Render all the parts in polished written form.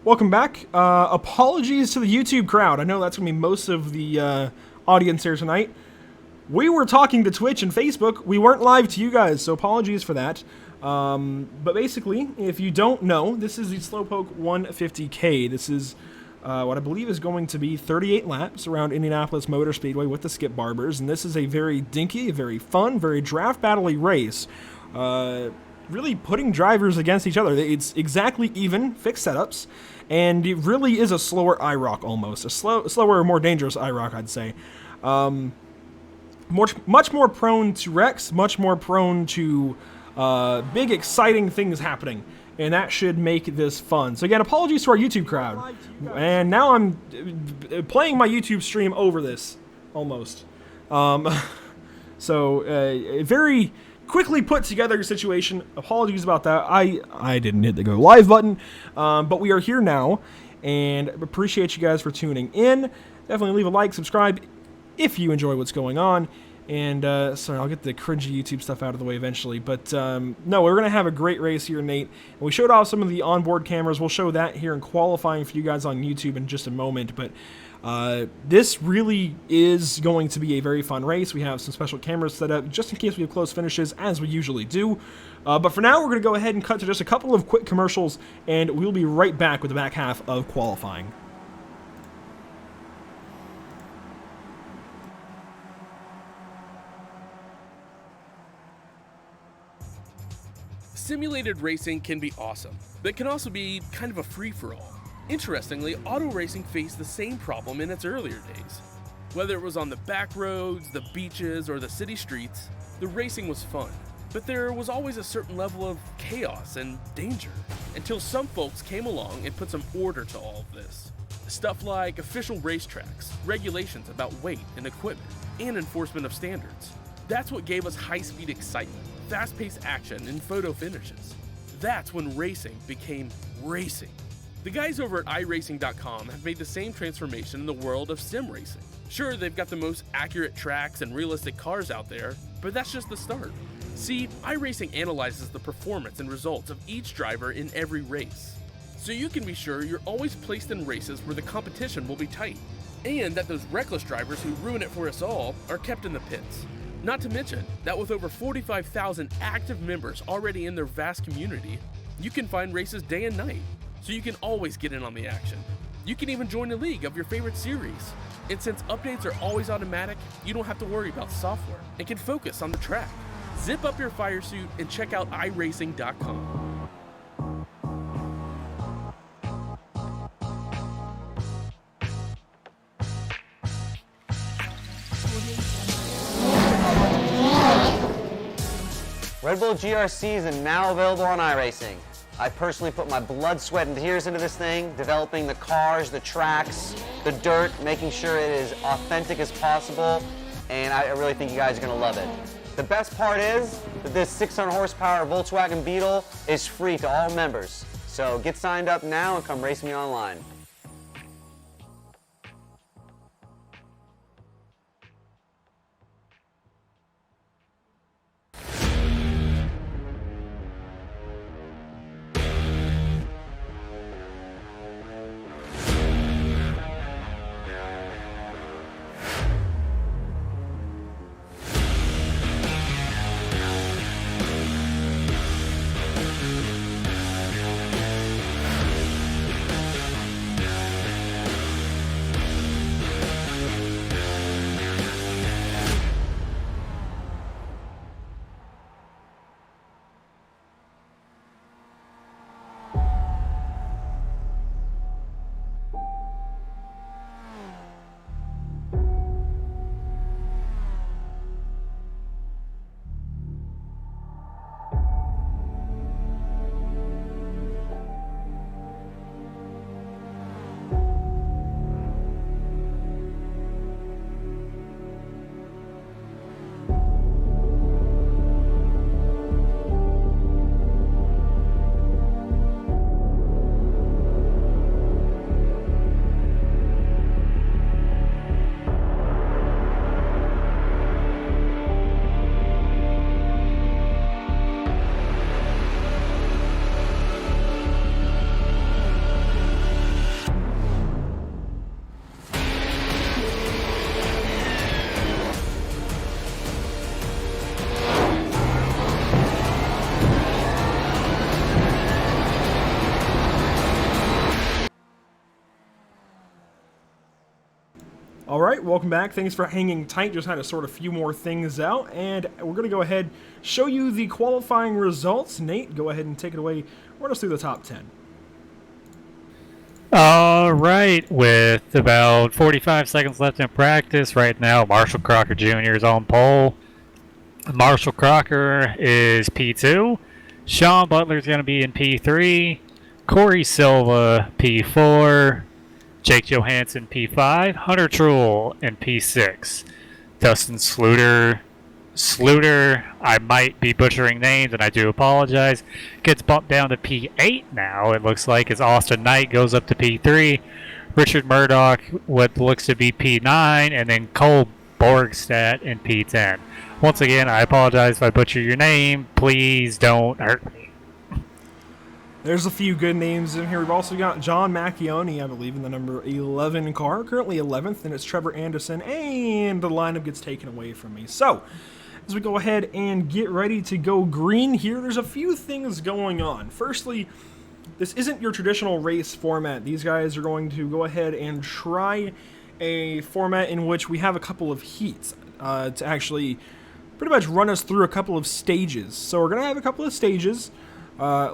Welcome back. Apologies to the YouTube crowd. I know that's going to be most of the audience here tonight. We were talking to Twitch and Facebook. We weren't live to you guys, so apologies for that. But basically, if you don't know, this is the Slowpoke 150K. This is what I believe is going to be 38 laps around Indianapolis Motor Speedway with the Skip Barbers. And this is a very dinky, very fun, very draft battle-y race. Really putting drivers against each other. It's exactly even, fixed setups, and it really is a slower iRock almost. A slower, more dangerous iRock, I'd say. Much more prone to wrecks, much more prone to big, exciting things happening, and that should make this fun. So again, apologies to our YouTube crowd. And now I'm playing my YouTube stream over this, almost. So, a very quickly put together situation. Apologies about that. I didn't hit the go live button, but we are here now, and appreciate you guys for tuning in. Definitely leave a like, subscribe if you enjoy what's going on. And sorry, I'll get the cringy YouTube stuff out of the way eventually. But no, we're gonna have a great race here, Nate. And we showed off some of the onboard cameras. We'll show that here in qualifying for you guys on YouTube in just a moment. But this really is going to be a very fun race. We have some special cameras set up just in case we have close finishes, as we usually do. But for now, we're going to go ahead and cut to just a couple of quick commercials, and we'll be right back with the back half of qualifying. Simulated racing can be awesome, but it can also be kind of a free-for-all. Interestingly, auto racing faced the same problem in its earlier days. Whether it was on the back roads, the beaches, or the city streets, the racing was fun. But there was always a certain level of chaos and danger, until some folks came along and put some order to all of this. Stuff like official racetracks, regulations about weight and equipment, and enforcement of standards. That's what gave us high-speed excitement, fast-paced action, and photo finishes. That's when racing became racing. The guys over at iRacing.com have made the same transformation in the world of sim racing. Sure, they've got the most accurate tracks and realistic cars out there, but that's just the start. See, iRacing analyzes the performance and results of each driver in every race, so you can be sure you're always placed in races where the competition will be tight, and that those reckless drivers who ruin it for us all are kept in the pits. Not to mention that with over 45,000 active members already in their vast community, you can find races day and night, so you can always get in on the action. You can even join a league of your favorite series. And since updates are always automatic, you don't have to worry about software and can focus on the track. Zip up your fire suit and check out iRacing.com. Red Bull GRCs are now available on iRacing. I personally put my blood, sweat, and tears into this thing, developing the cars, the tracks, the dirt, making sure it is authentic as possible, and I really think you guys are going to love it. The best part is that this 600 horsepower Volkswagen Beetle is free to all members. So get signed up now and come race me online. All right, welcome back. Thanks for hanging tight. Just had to sort a few more things out, and we're going to go ahead show you the qualifying results. Nate, go ahead and take it away. Run us through the top 10. All right, with about 45 seconds left in practice right now, Marshall Crocker Jr. is on pole. Marshall Crocker is P2. Sean Butler is going to be in P3. Corey Silva, P4. Jake Johansson, P5. Hunter Truel in P6. Dustin Sluter, I might be butchering names, and I do apologize, gets bumped down to P8 now, it looks like, as Austin Knight goes up to P3. Richard Murdoch, what looks to be P9, and then Cole Borgstadt in P10. Once again, I apologize if I butcher your name. Please don't hurt me. There's a few good names in here. We've also got John Macchione, I believe, in the number 11 car. Currently 11th, and it's Trevor Anderson, and the lineup gets taken away from me. So, as we go ahead and get ready to go green here, there's a few things going on. Firstly, this isn't your traditional race format. These guys are going to go ahead and try a format in which we have a couple of heats to actually pretty much run us through a couple of stages. So we're going to have a couple of stages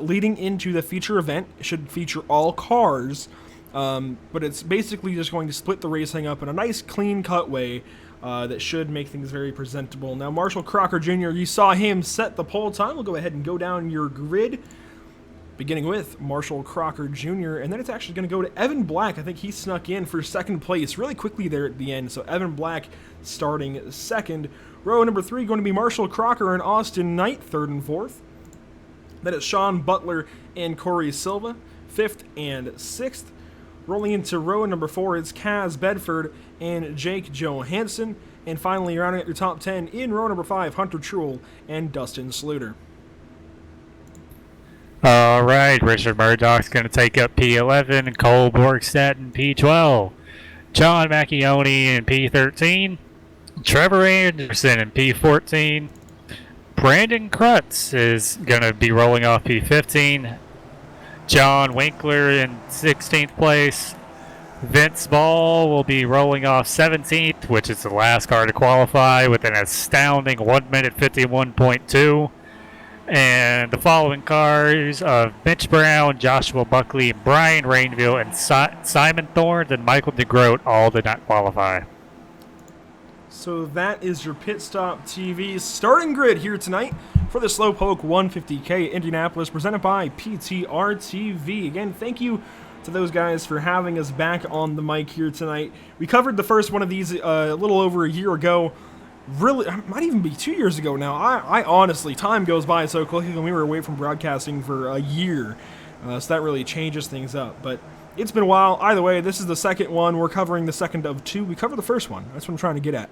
leading into the feature event. It should feature all cars, but it's basically just going to split the racing up in a nice clean cut way that should make things very presentable. Now, Marshall Crocker Jr., you saw him set the pole time. We'll go ahead and go down your grid, beginning with Marshall Crocker Jr., and then it's actually going to go to Evan Black. I think he snuck in for second place really quickly there at the end. So Evan Black starting second. Row number 3 going to be Marshall Crocker and Austin Knight, third and fourth. Then it's Sean Butler and Corey Silva, 5th and 6th. Rolling into row number 4, it's Kaz Bedford and Jake Johansson. And finally, rounding out your top 10 in row number 5, Hunter Truel and Dustin Sluter. All right, Richard Murdoch's going to take up P11, and Cole Borgstadt in P12. John Macchione in P13. Trevor Anderson in P14. Brandon Krutz is going to be rolling off P15. John Winkler in 16th place. Vince Ball will be rolling off 17th, which is the last car to qualify, with an astounding 1 minute 51.2. And the following cars of Mitch Brown, Joshua Buckley, Brian Rainville, and Simon Thorns and Michael DeGroat all did not qualify. So that is your Pit Stop TV starting grid here tonight for the Slowpoke 150K Indianapolis, presented by PTRTV. Again, thank you to those guys for having us back on the mic here tonight. We covered the first one of these a little over a year ago. Really, it might even be 2 years ago now. I honestly, time goes by so quickly when we were away from broadcasting for a year. So that really changes things up. But it's been a while. Either way, this is the second one. We're covering the second of two. We covered the first one. That's what I'm trying to get at.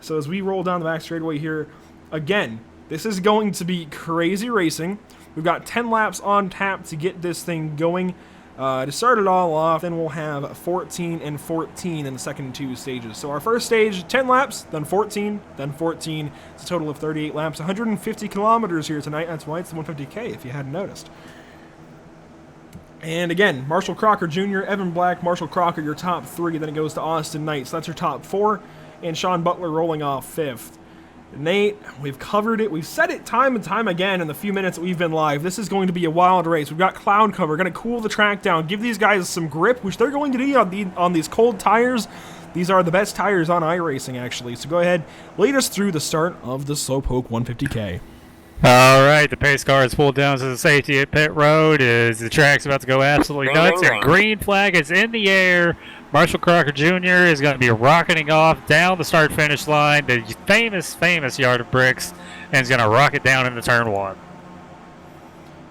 So as we roll down the back straightaway here, again, this is going to be crazy racing. We've got 10 laps on tap to get this thing going. To start it all off, then we'll have 14 and 14 in the second two stages. So our first stage, 10 laps, then 14, then 14. It's a total of 38 laps, 150 kilometers here tonight. That's why it's the 150K, if you hadn't noticed. And again, Marshall Crocker Jr., Evan Black, Marshall Crocker, your top 3. Then it goes to Austin Knight. So that's your top 4. And Sean Butler rolling off 5th. Nate, we've covered it. We've said it time and time again in the few minutes that we've been live. This is going to be a wild race. We've got cloud cover. We're going to cool the track down, give these guys some grip, which they're going to do on these cold tires. These are the best tires on iRacing, actually. So go ahead, lead us through the start of the Slowpoke 150K. All right, the pace car is pulled down to the safety at pit road as the track's about to go absolutely nuts. And green flag is in the air. Marshall Crocker Jr. is going to be rocketing off down the start-finish line, the famous yard of bricks, and is going to rocket down into turn 1.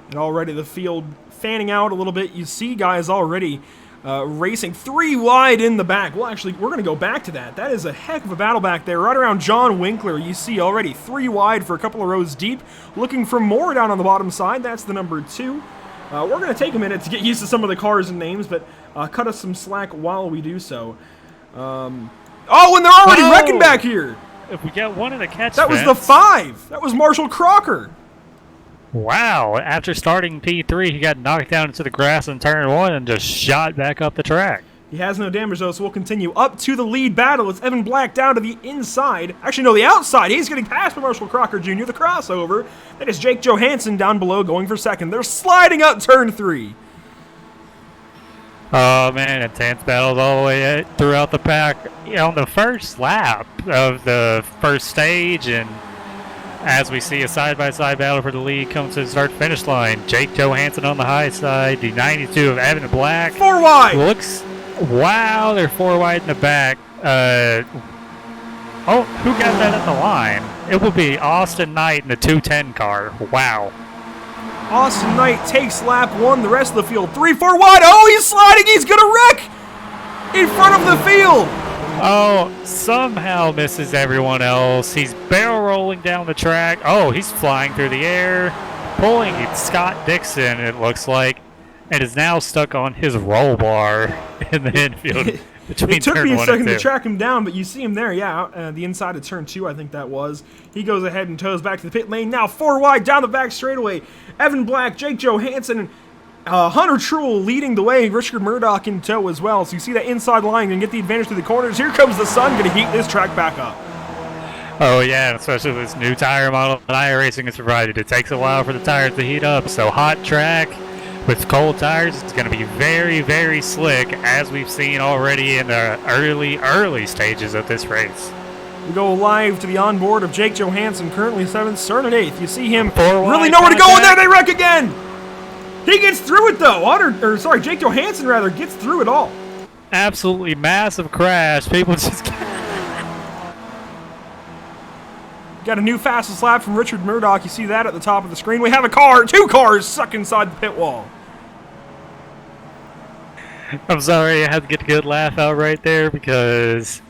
And already the field fanning out a little bit. You see guys already racing 3 wide in the back. Well, actually, we're going to go back to that. That is a heck of a battle back there. Right around John Winkler, you see already 3 wide for a couple of rows deep. Looking for more down on the bottom side. That's the number 2. We're going to take a minute to get used to some of the cars and names, but cut us some slack while we do so. And they're already wrecking back here. If we get one in the catch that was the 5. That was Marshall Crocker. Wow. After starting P3, he got knocked down into the grass in turn 1 and just shot back up the track. He has no damage though, so we'll continue up to the lead battle. It's Evan Black down to the inside. Actually, no, the outside. He's getting past by Marshall Crocker Jr., the crossover. That is Jake Johansson down below going for second. They're sliding up turn 3. Oh man, intense battles all the way throughout the pack. On the first lap of the first stage, and as we see a side-by-side battle for the lead come to the start-finish line. Jake Johansson on the high side, the 92 of Evan Black. 4 wide! Wow, they're 4 wide in the back. Oh, who got that at the line? It will be Austin Knight in the 210 car. Wow. Austin Knight takes lap 1, the rest of the field 3-4 wide. Oh, he's sliding, he's gonna wreck in front of the field. Oh, somehow misses everyone else. He's barrel rolling down the track. Oh, he's flying through the air, pulling Scott Dixon, it looks like, and is now stuck on his roll bar in the infield. It took me a second to track him down, but you see him there, yeah, the inside of turn 2, I think that was. He goes ahead and toes back to the pit lane. Now 4 wide down the back straightaway. Evan Black, Jake Johansson, and Hunter Truel leading the way. Richard Murdoch in tow as well. So you see that inside line and get the advantage through the corners. Here comes the sun, going to heat this track back up. Oh yeah, especially with this new tire model that iRacing has provided. It takes a while for the tires to heat up, so hot track with cold tires, it's going to be very, very slick, as we've seen already in the early stages of this race. We go live to the onboard of Jake Johansson, currently 7th, starting at 8th. You see him 4 wide, really nowhere to go, and there they wreck again! He gets through it though. Jake Johansson rather gets through it all. Absolutely massive crash. People just got a new fastest lap from Richard Murdoch. You see that at the top of the screen. We have a car, 2 cars stuck inside the pit wall. I'm sorry, I had to get a good laugh out right there because,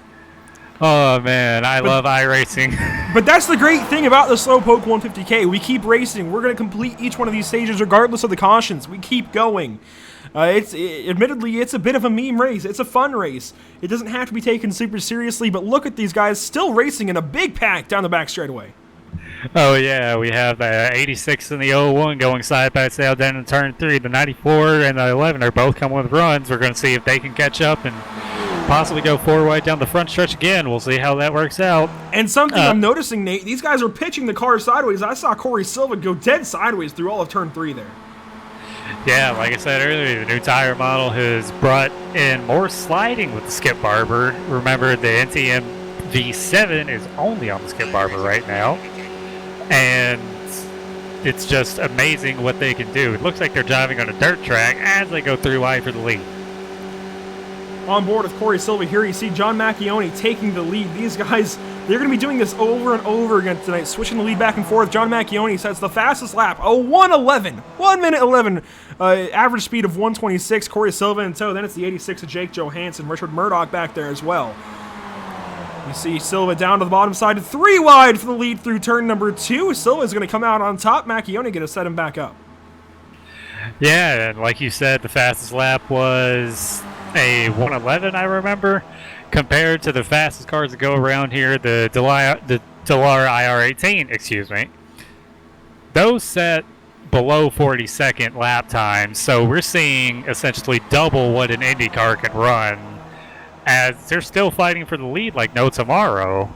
oh man, I love iRacing. But that's the great thing about the Slowpoke 150K. We keep racing. We're going to complete each one of these stages regardless of the cautions. We keep going. Admittedly, it's a bit of a meme race. It's a fun race. It doesn't have to be taken super seriously, but look at these guys still racing in a big pack down the back straightaway. Oh yeah, we have the 86 and the 01 going side by side down in turn 3. The 94 and the 11 are both coming with runs. We're going to see if they can catch up and possibly go 4 wide down the front stretch again. We'll see how that works out. And something I'm noticing, Nate, these guys are pitching the car sideways. I saw Corey Silva go dead sideways through all of turn 3 there. Yeah, like I said earlier, the new tire model has brought in more sliding with the Skip Barber. Remember, the NTM V7 is only on the Skip Barber right now. And it's just amazing what they can do. It looks like they're driving on a dirt track as they go 3 wide for the lead. On board with Corey Silva here, you see John Macchione taking the lead. These guys, they're going to be doing this over and over again tonight, switching the lead back and forth. John Macchione sets the fastest lap, a 1:11, 1 minute 11, average speed of 126. Corey Silva in tow. Then it's the 86 of Jake Johansson, Richard Murdoch back there as well. You see Silva down to the bottom side, 3 wide for the lead through turn number 2. Silva's going to come out on top. Macchione going to set him back up. Yeah, and like you said, the fastest lap was a 1:11, I remember, compared to the fastest cars that go around here, the Delara IR18, excuse me. Those set below 40-second lap times, so we're seeing essentially double what an Indy car can run, as they're still fighting for the lead like no tomorrow.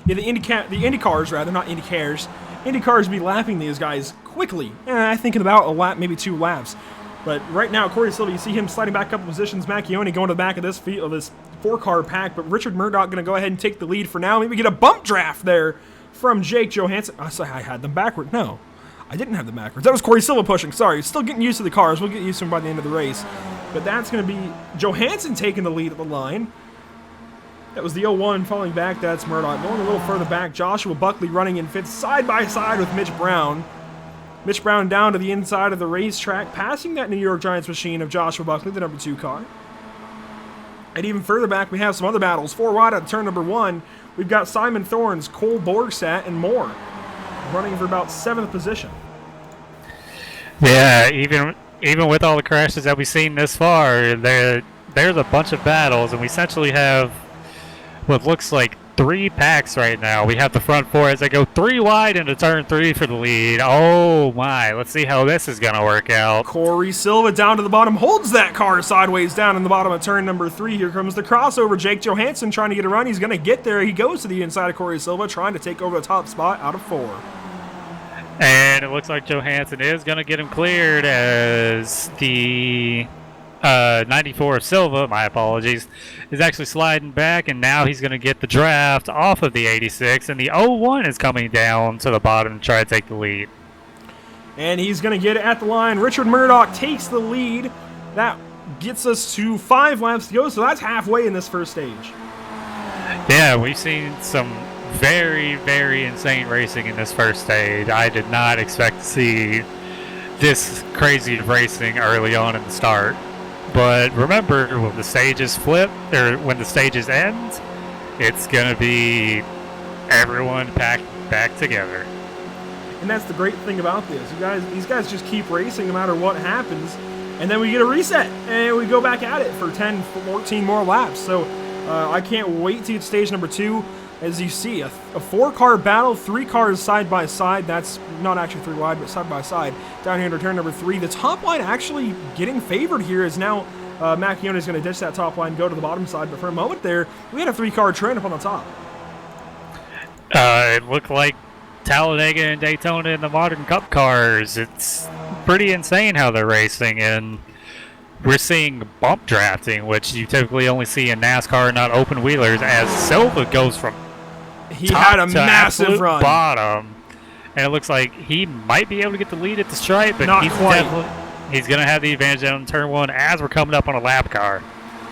Yeah, the Indy cars, rather, not Indy cars. Indy cars be lapping these guys quickly. I think in about a lap, maybe 2 laps. But right now, Corey Silva, you see him sliding back a couple positions. Macchione going to the back of this 4-car pack. But Richard Murdoch going to go ahead and take the lead for now. Maybe get a bump draft there from Jake Johansson. I had them backward. No, I didn't have them backwards. That was Corey Silva pushing. Sorry, still getting used to the cars. We'll get used to them by the end of the race. But that's going to be Johansson taking the lead at the line. That was the 01 falling back. That's Murdoch. Going a little further back, Joshua Buckley running in fifth side by side with Mitch Brown. Mitch Brown down to the inside of the racetrack, passing that New York Giants machine of Joshua Buckley, the number 2 car. And even further back, we have some other battles. 4 wide at turn number 1. We've got Simon Thorns, Cole Borgsat, and more running for about 7th position. Yeah, even with all the crashes that we've seen this far, there's a bunch of battles, and we essentially have what looks like 3 packs right now. We have the front 4 as they go 3 wide into turn 3 for the lead. Oh my, let's see how this is going to work out. Corey Silva down to the bottom, holds that car sideways down in the bottom of turn number 3. Here comes the crossover. Jake Johansson trying to get a run. He's going to get there. He goes to the inside of Corey Silva, trying to take over the top spot out of 4. And it looks like Johansson is going to get him cleared as the 94 of Silva, my apologies, is actually sliding back, and now he's going to get the draft off of the 86, and the 01 is coming down to the bottom to try to take the lead. And he's going to get it at the line. Richard Murdoch takes the lead. That gets us to 5 laps to go, so that's halfway in this first stage. Yeah, we've seen some very, very insane racing in this first stage. I did not expect to see this crazy racing early on in the start. But remember, when the stages flip, or when the stages end, it's going to be everyone packed back together. And that's the great thing about this. These guys just keep racing no matter what happens, and then we get a reset, and we go back at it for 10, 14 more laps. So I can't wait to get stage number 2. As you see, a 4-car battle, 3 cars side by side. That's not actually 3 wide, but side by side. Down here into turn number 3. The top line actually getting favored here is now Macchione is going to ditch that top line, go to the bottom side. But for a moment there, we had a 3-car train up on the top. It looked like Talladega and Daytona in the Modern Cup cars. It's pretty insane how they're racing, and we're seeing bump drafting, which you typically only see in NASCAR, not open wheelers, as Silva goes from He had a massive run. Bottom, and it looks like he might be able to get the lead at the stripe, but Not quite. He's going to have the advantage on turn 1 as we're coming up on a lap car.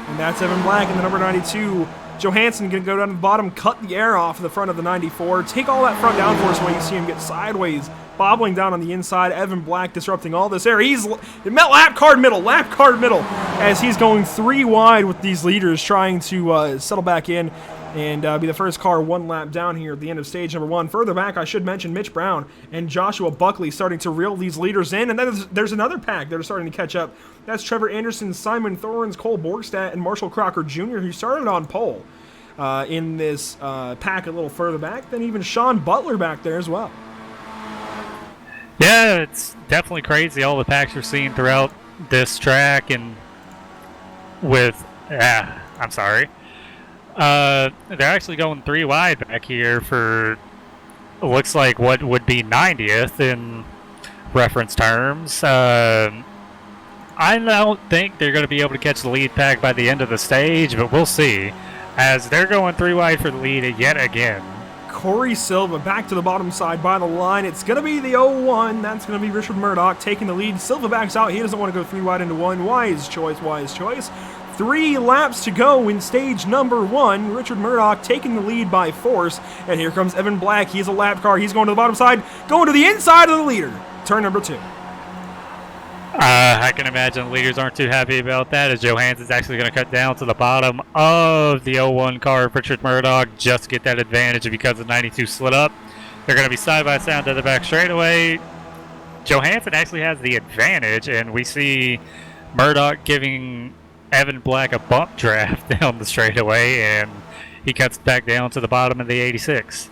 And that's Evan Black in the number 92. Johansson going to go down to the bottom, cut the air off the front of the 94, take all that front downforce while you see him get sideways, bobbling down on the inside. Evan Black disrupting all this air. He's lap card middle, as he's going 3 wide with these leaders trying to settle back in and be the first car 1 lap down here at the end of stage number 1. Further back, I should mention Mitch Brown and Joshua Buckley starting to reel these leaders in, and then there's another pack that are starting to catch up. That's Trevor Anderson, Simon Thorns, Cole Borgstadt, and Marshall Crocker Jr., who started on pole in this pack a little further back. Then even Sean Butler back there as well. Yeah, it's definitely crazy all the packs we're seeing throughout this track, and with I'm sorry. They're actually going 3 wide back here for looks like what would be 90th in reference terms. I don't think they're going to be able to catch the lead pack by the end of the stage, but we'll see, as they're going 3 wide for the lead yet again. Corey Silva back to the bottom side by the line. It's going to be the 01. That's going to be Richard Murdoch taking the lead. Silva backs out. He doesn't want to go 3 wide into 1. Wise choice. 3 laps to go in stage number 1. Richard Murdoch taking the lead by force. And here comes Evan Black. He's a lap car. He's going to the bottom side, going to the inside of the leader. Turn number 2. I can imagine the leaders aren't too happy about that, as Johansson's actually going to cut down to the bottom of the 01 car of Richard Murdoch just to get that advantage because the 92 slid up. They're going to be side by side to the back straightaway. Johansson actually has the advantage, and we see Murdoch giving Evan Black a bump draft down the straightaway, and he cuts back down to the bottom of the 86.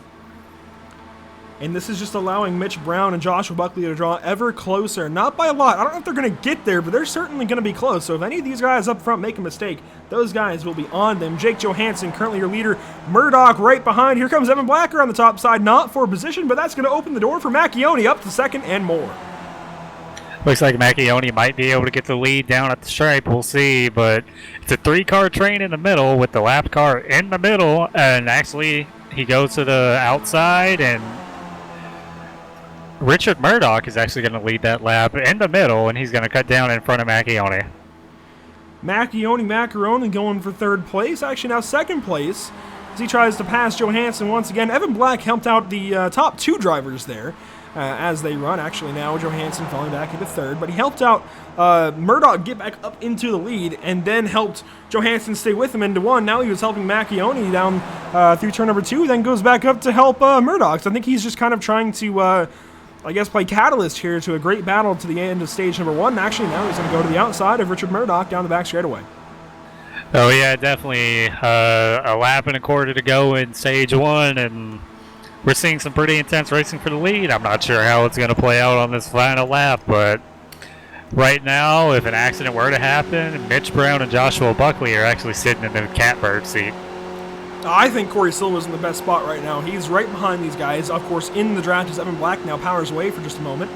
And this is just allowing Mitch Brown and Joshua Buckley to draw ever closer. Not by a lot. I don't know if they're going to get there, but they're certainly going to be close. So if any of these guys up front make a mistake, those guys will be on them. Jake Johansson, currently your leader. Murdoch right behind. Here comes Evan Blacker on the top side. Not for position, but that's going to open the door for Macchione up to second and more. Looks like Macchione might be able to get the lead down at the stripe. We'll see, but it's a 3-car train in the middle with the lap car in the middle, and actually he goes to the outside, and Richard Murdoch is actually going to lead that lap in the middle, and he's going to cut down in front of Macchione. Macaroni going for 3rd place. Actually now 2nd place as he tries to pass Johansson once again. Evan Black helped out the top 2 drivers there as they run. Actually now Johansson falling back into 3rd, but he helped out Murdoch get back up into the lead and then helped Johansson stay with him into 1. Now he was helping Macchione down through turn number 2, then goes back up to help Murdoch. So I think he's just kind of trying to I guess play catalyst here to a great battle to the end of stage number 1. Actually, now he's going to go to the outside of Richard Murdoch down the back straightaway. Oh yeah, definitely a lap and a quarter to go in stage 1, and we're seeing some pretty intense racing for the lead. I'm not sure how it's going to play out on this final lap, but right now, if an accident were to happen, Mitch Brown and Joshua Buckley are actually sitting in the catbird seat. I think Corey Silva's in the best spot right now. He's right behind these guys. Of course, in the draft is Evan Black. Now powers away for just a moment.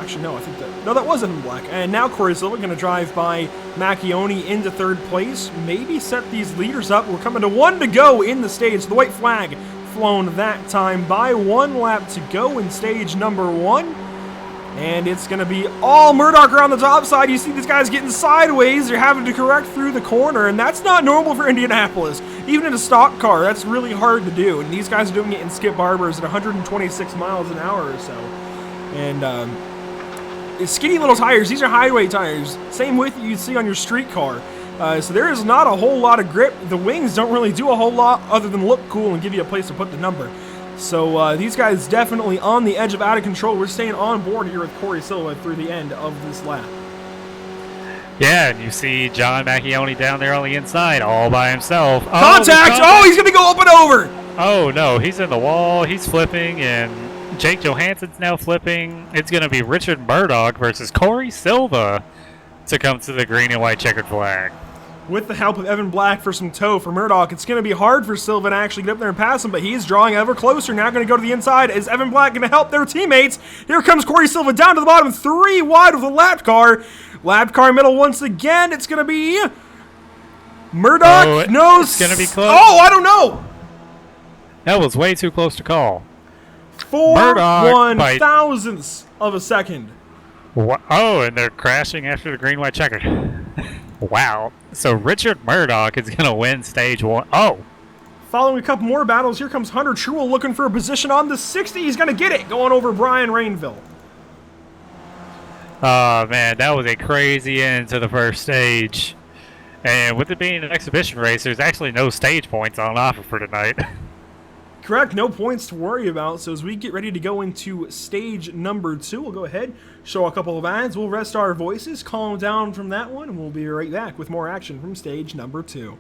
Actually, no, I think that was Evan Black. And now Corey Silva going to drive by Macchione into third place. Maybe set these leaders up. We're coming to 1 to go in the stage. The white flag flown that time by 1 lap to go in stage number 1. And it's going to be all Murdoch around the top side. You see these guys getting sideways. They're having to correct through the corner, and that's not normal for Indianapolis. Even in a stock car, that's really hard to do. And these guys are doing it in Skip Barbers at 126 miles an hour or so. And it's skinny little tires. These are highway tires. Same width you'd see on your street car. So there is not a whole lot of grip. The wings don't really do a whole lot other than look cool and give you a place to put the number. So these guys definitely on the edge of out of control. We're staying on board here with Corey Silva through the end of this lap. Yeah, and you see John Macchione down there on the inside all by himself. Contact! Oh, he's going to go up and over! Oh, no, he's in the wall. He's flipping, and Jake Johansson's now flipping. It's going to be Richard Murdoch versus Corey Silva to come to the green and white checkered flag. With the help of Evan Black for some tow for Murdoch, it's going to be hard for Silva to actually get up there and pass him, but he's drawing ever closer. Now going to go to the inside. Is Evan Black going to help their teammates? Here comes Corey Silva down to the bottom, 3 wide with a lapped car. Lapped car middle once again. It's going to be Murdoch. Oh, no, it's going to be close. Oh, I don't know. That was way too close to call. 4 1/1000ths of a second. Oh, and they're crashing after the green, white checkered. Wow. So Richard Murdoch is going to win stage 1. Oh. Following a couple more battles, here comes Hunter Truel looking for a position on the 60. He's going to get it, going over Brian Rainville. Oh, man, that was a crazy end to the first stage. And with it being an exhibition race, there's actually no stage points on offer for tonight. Correct, no points to worry about. So as we get ready to go into stage number 2, we'll go ahead, show a couple of ads, we'll rest our voices, calm down from that one, and we'll be right back with more action from stage number 2.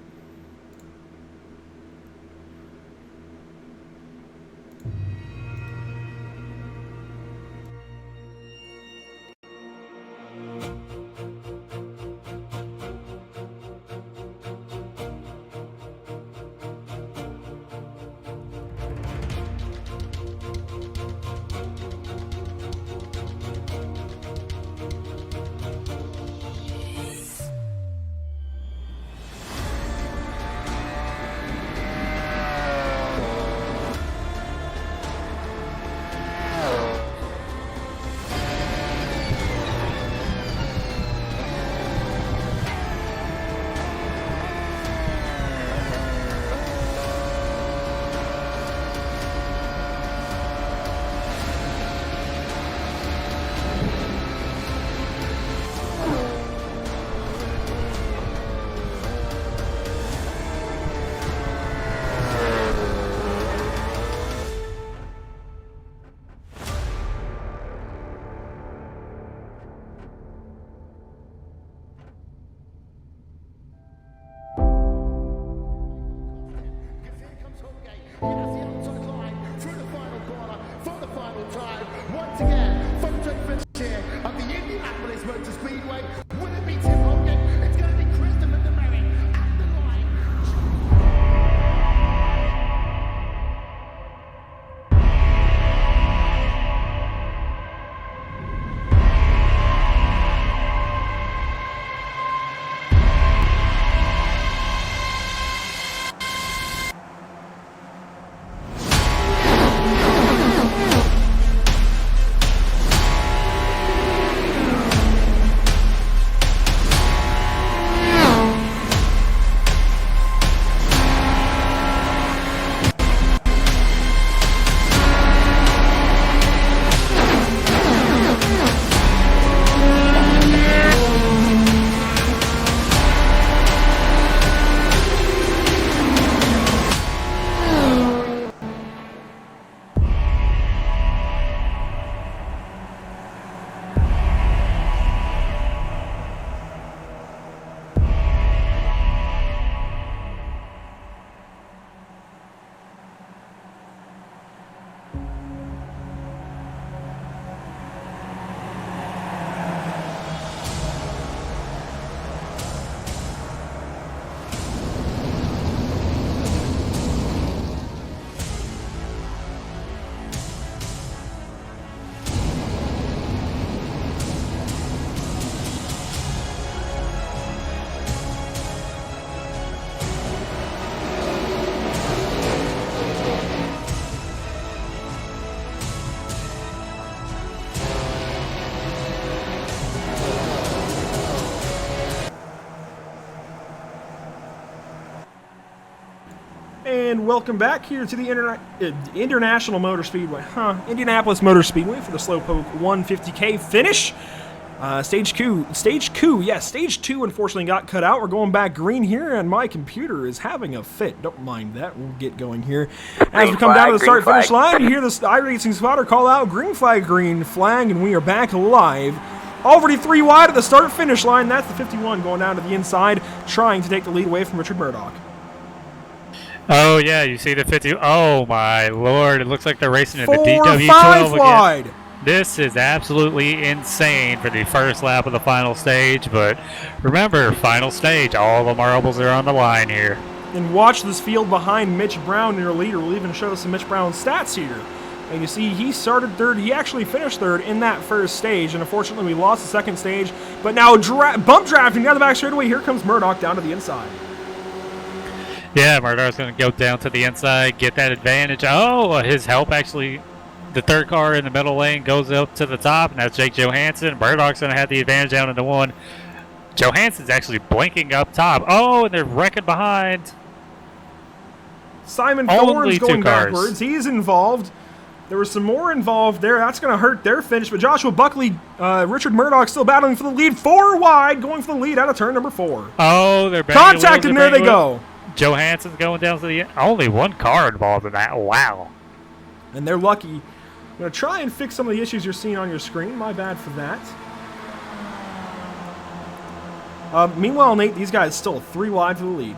and welcome back here to the International Motor Speedway. Indianapolis Motor Speedway for the Slowpoke 150K finish. Stage 2, yes, Stage 2 unfortunately got cut out. We're going back green here, and my computer is having a fit. Don't mind that. We'll get going here. As we come down to the start-finish line, you hear this iRacing spotter call out, green flag, and we are back live. Already 3 wide at the start-finish line. That's the 51 going down to the inside, trying to take the lead away from Richard Murdoch. Oh, yeah, you see the 50. Oh, my Lord. It looks like they're racing in the 4, DW12 5 again. wide. This is absolutely insane for the first lap of the final stage, but remember, final stage, all the marbles are on the line here. And watch this field behind Mitch Brown, your leader. We'll even show some Mitch Brown stats here. And you see he started third. He actually finished third in that first stage, and unfortunately we lost the second stage. But now bump drafting down the back straightaway. Here comes Murdoch down to the inside. Yeah, Murdoch's going to go down to the inside, get that advantage. Oh, his help actually... The third car in the middle lane goes up to the top, and that's Jake Johansson. Murdoch's going to have the advantage down into one. Johansson's actually blinking up top. Oh, and they're wrecking behind. Simon Thorne's going backwards. He's involved. There was some more involved there. That's going to hurt their finish, but Joshua Buckley, Richard Murdoch still battling for the lead. 4 wide, going for the lead out of turn number 4. Oh, they're contacted, and there they go. Johansson's going down to the... Only one car involved in that. Wow. And they're lucky. I'm going to try and fix some of the issues you're seeing on your screen. My bad for that. Meanwhile, Nate, these guys still 3 wide for the lead.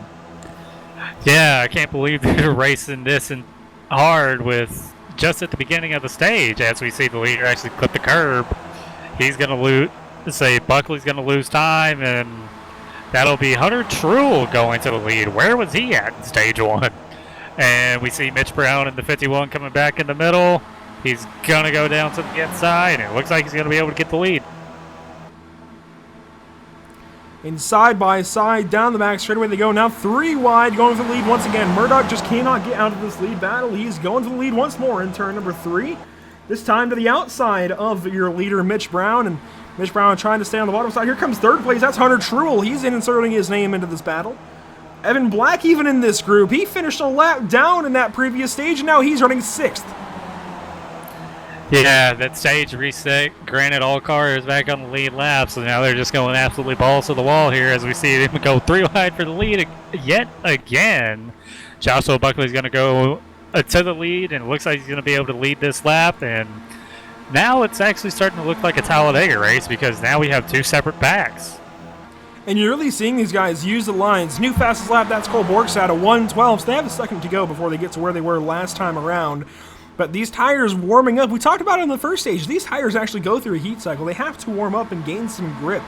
Yeah, I can't believe they're racing this hard with just at the beginning of the stage. As we see the leader actually clip the curb, he's going to lose. Say Buckley's going to lose time, and that'll be Hunter Truell going to the lead. Where was he at in stage 1? And we see Mitch Brown in the 51 coming back in the middle. He's going to go down to the inside, and it looks like he's going to be able to get the lead. And side by side, down the back straightaway they go. Now 3 wide, going for the lead once again. Murdoch just cannot get out of this lead battle. He's going for the lead once more in turn number 3. This time to the outside of your leader, Mitch Brown. And Mitch Brown trying to stay on the bottom side. Here comes third place. That's Hunter Truell. He's inserting his name into this battle. Evan Black even in this group. He finished a lap down in that previous stage, and now he's running 6th. Yeah, that stage reset. Granted, all cars back on the lead lap, so now they're just going absolutely balls to the wall here as we see them go 3 wide for the lead yet again. Joshua Buckley's going to go to the lead, and it looks like he's going to be able to lead this lap. And now it's actually starting to look like a Talladega race because now we have 2 separate packs. And you're really seeing these guys use the lines. New fastest lap, that's Cole Borgstad, a 1:12, so they have a second to go before they get to where they were last time around. But these tires warming up, we talked about it in the first stage, these tires actually go through a heat cycle. They have to warm up and gain some grip.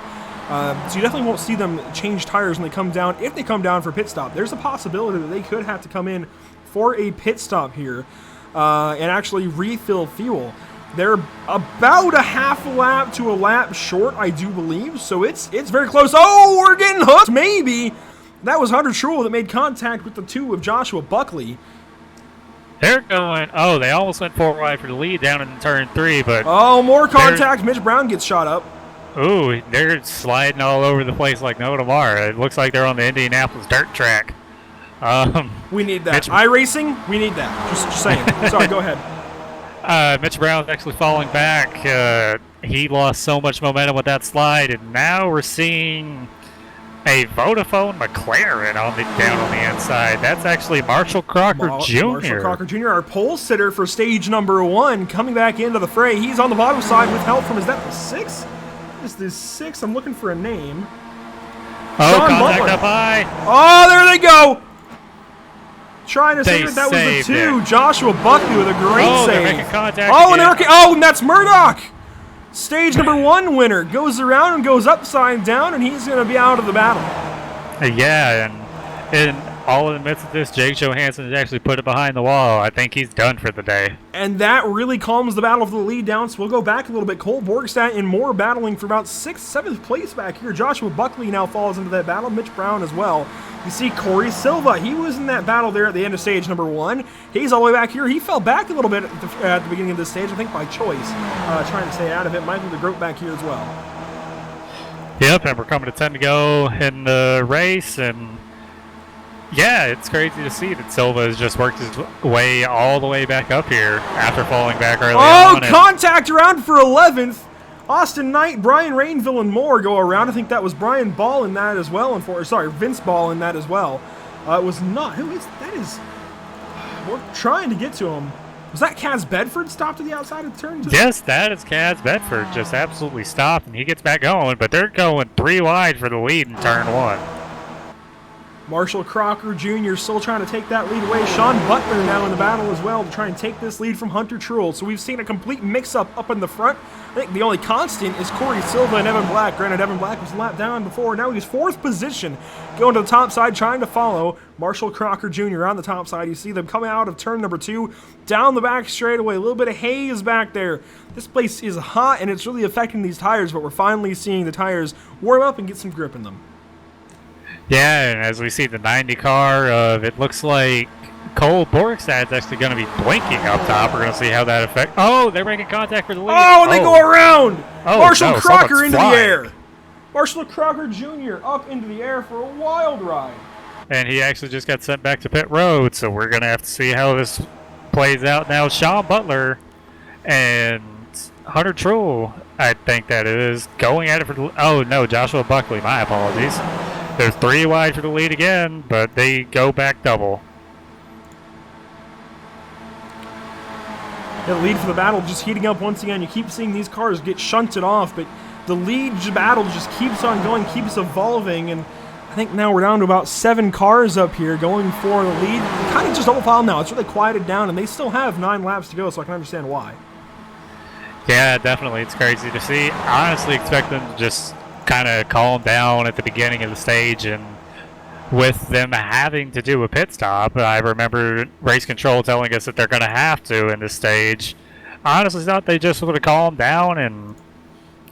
So you definitely won't see them change tires when they come down. If they come down for pit stop, there's a possibility that they could have to come in for a pit stop here and actually refill fuel. They're about a half a lap to a lap short, I do believe, so it's very close. Oh, we're getting hooked, maybe. That was Hunter Truell that made contact with the 2 of Joshua Buckley. They're going, oh, they almost went 4 wide for the lead down in turn 3, but... Oh, more contact. Mitch Brown gets shot up. Ooh, they're sliding all over the place like no tomorrow. It looks like they're on the Indianapolis dirt track. We need that. iRacing, we need that. Just saying. Sorry, go ahead. Mitch Brown's actually falling back. He lost so much momentum with that slide, and now we're seeing a Vodafone McLaren down on the inside. That's actually Marshall Crocker Jr. Marshall Crocker Jr., our pole sitter for stage number 1, coming back into the fray. He's on the bottom side with help from, is that the 6? Is this 6? I'm looking for a name. Oh, Sean contact Butler. up high. Oh, there they go. Trying to save it. That was the 2. It. Joshua Buckley with a great save. They're making contact and that's Murdoch. Stage number 1 winner goes around and goes upside down, and he's going to be out of the battle. Yeah, and all in the midst of this, Jake Johansson has actually put it behind the wall. I think he's done for the day. And that really calms the battle for the lead down, so we'll go back a little bit. Cole Borgstad in more battling for about 6th, 7th place back here. Joshua Buckley now falls into that battle. Mitch Brown as well. You see Corey Silva. He was in that battle there at the end of stage number 1. He's all the way back here. He fell back a little bit at the beginning of this stage, I think by choice, trying to stay out of it. Michael DeGroat back here as well. Yep, and we're coming to 10 to go in the race, and Yeah, it's crazy to see that Silva has just worked his way all the way back up here after falling back early on. Contact around for 11th. Austin Knight, Brian Rainville, and more go around. I think that was Brian Ball in that as well. Vince Ball in that as well. It was not. Who is that? We're trying to get to him. Was that Kaz Bedford stopped to the outside of the turn? Yes, that is Kaz Bedford. Just absolutely stopped, and he gets back going. But they're going 3 wide for the lead in turn 1. Marshall Crocker Jr. still trying to take that lead away. Sean Butler now in the battle as well to try and take this lead from Hunter Truel. So we've seen a complete mix-up up in the front. I think the only constant is Corey Silva and Evan Black. Granted, Evan Black was lapped down before. Now he's 4th position, going to the top side, trying to follow Marshall Crocker Jr. on the top side. You see them coming out of turn number 2, down the back straightaway. A little bit of haze back there. This place is hot, and it's really affecting these tires, but we're finally seeing the tires warm up and get some grip in them. Yeah, and as we see the 90 car, it looks like Cole Borgstad's actually going to be blinking up top. We're going to see how that affects. Oh, they're making contact for the lead. Oh, and they go around. Marshall Crocker into flying. the air. Marshall Crocker Jr. up into the air for a wild ride. And he actually just got sent back to pit road, so we're going to have to see how this plays out now. Sean Butler and Hunter Truel, I think that is, going at it for the... Oh, no, Joshua Buckley. My apologies. They're 3 wide for the lead again, but they go back double. The lead for the battle just heating up once again. You keep seeing these cars get shunted off, but the lead battle just keeps on going, keeps evolving, and I think now we're down to about 7 cars up here going for the lead. Kind of just double file now. It's really quieted down, and they still have 9 laps to go, so I can understand why. Yeah, definitely. It's crazy to see. I honestly expect them to just kind of calm down at the beginning of the stage, and with them having to do a pit stop, I remember race control telling us that they're going to have to in this stage. I honestly thought they just would have calmed down and,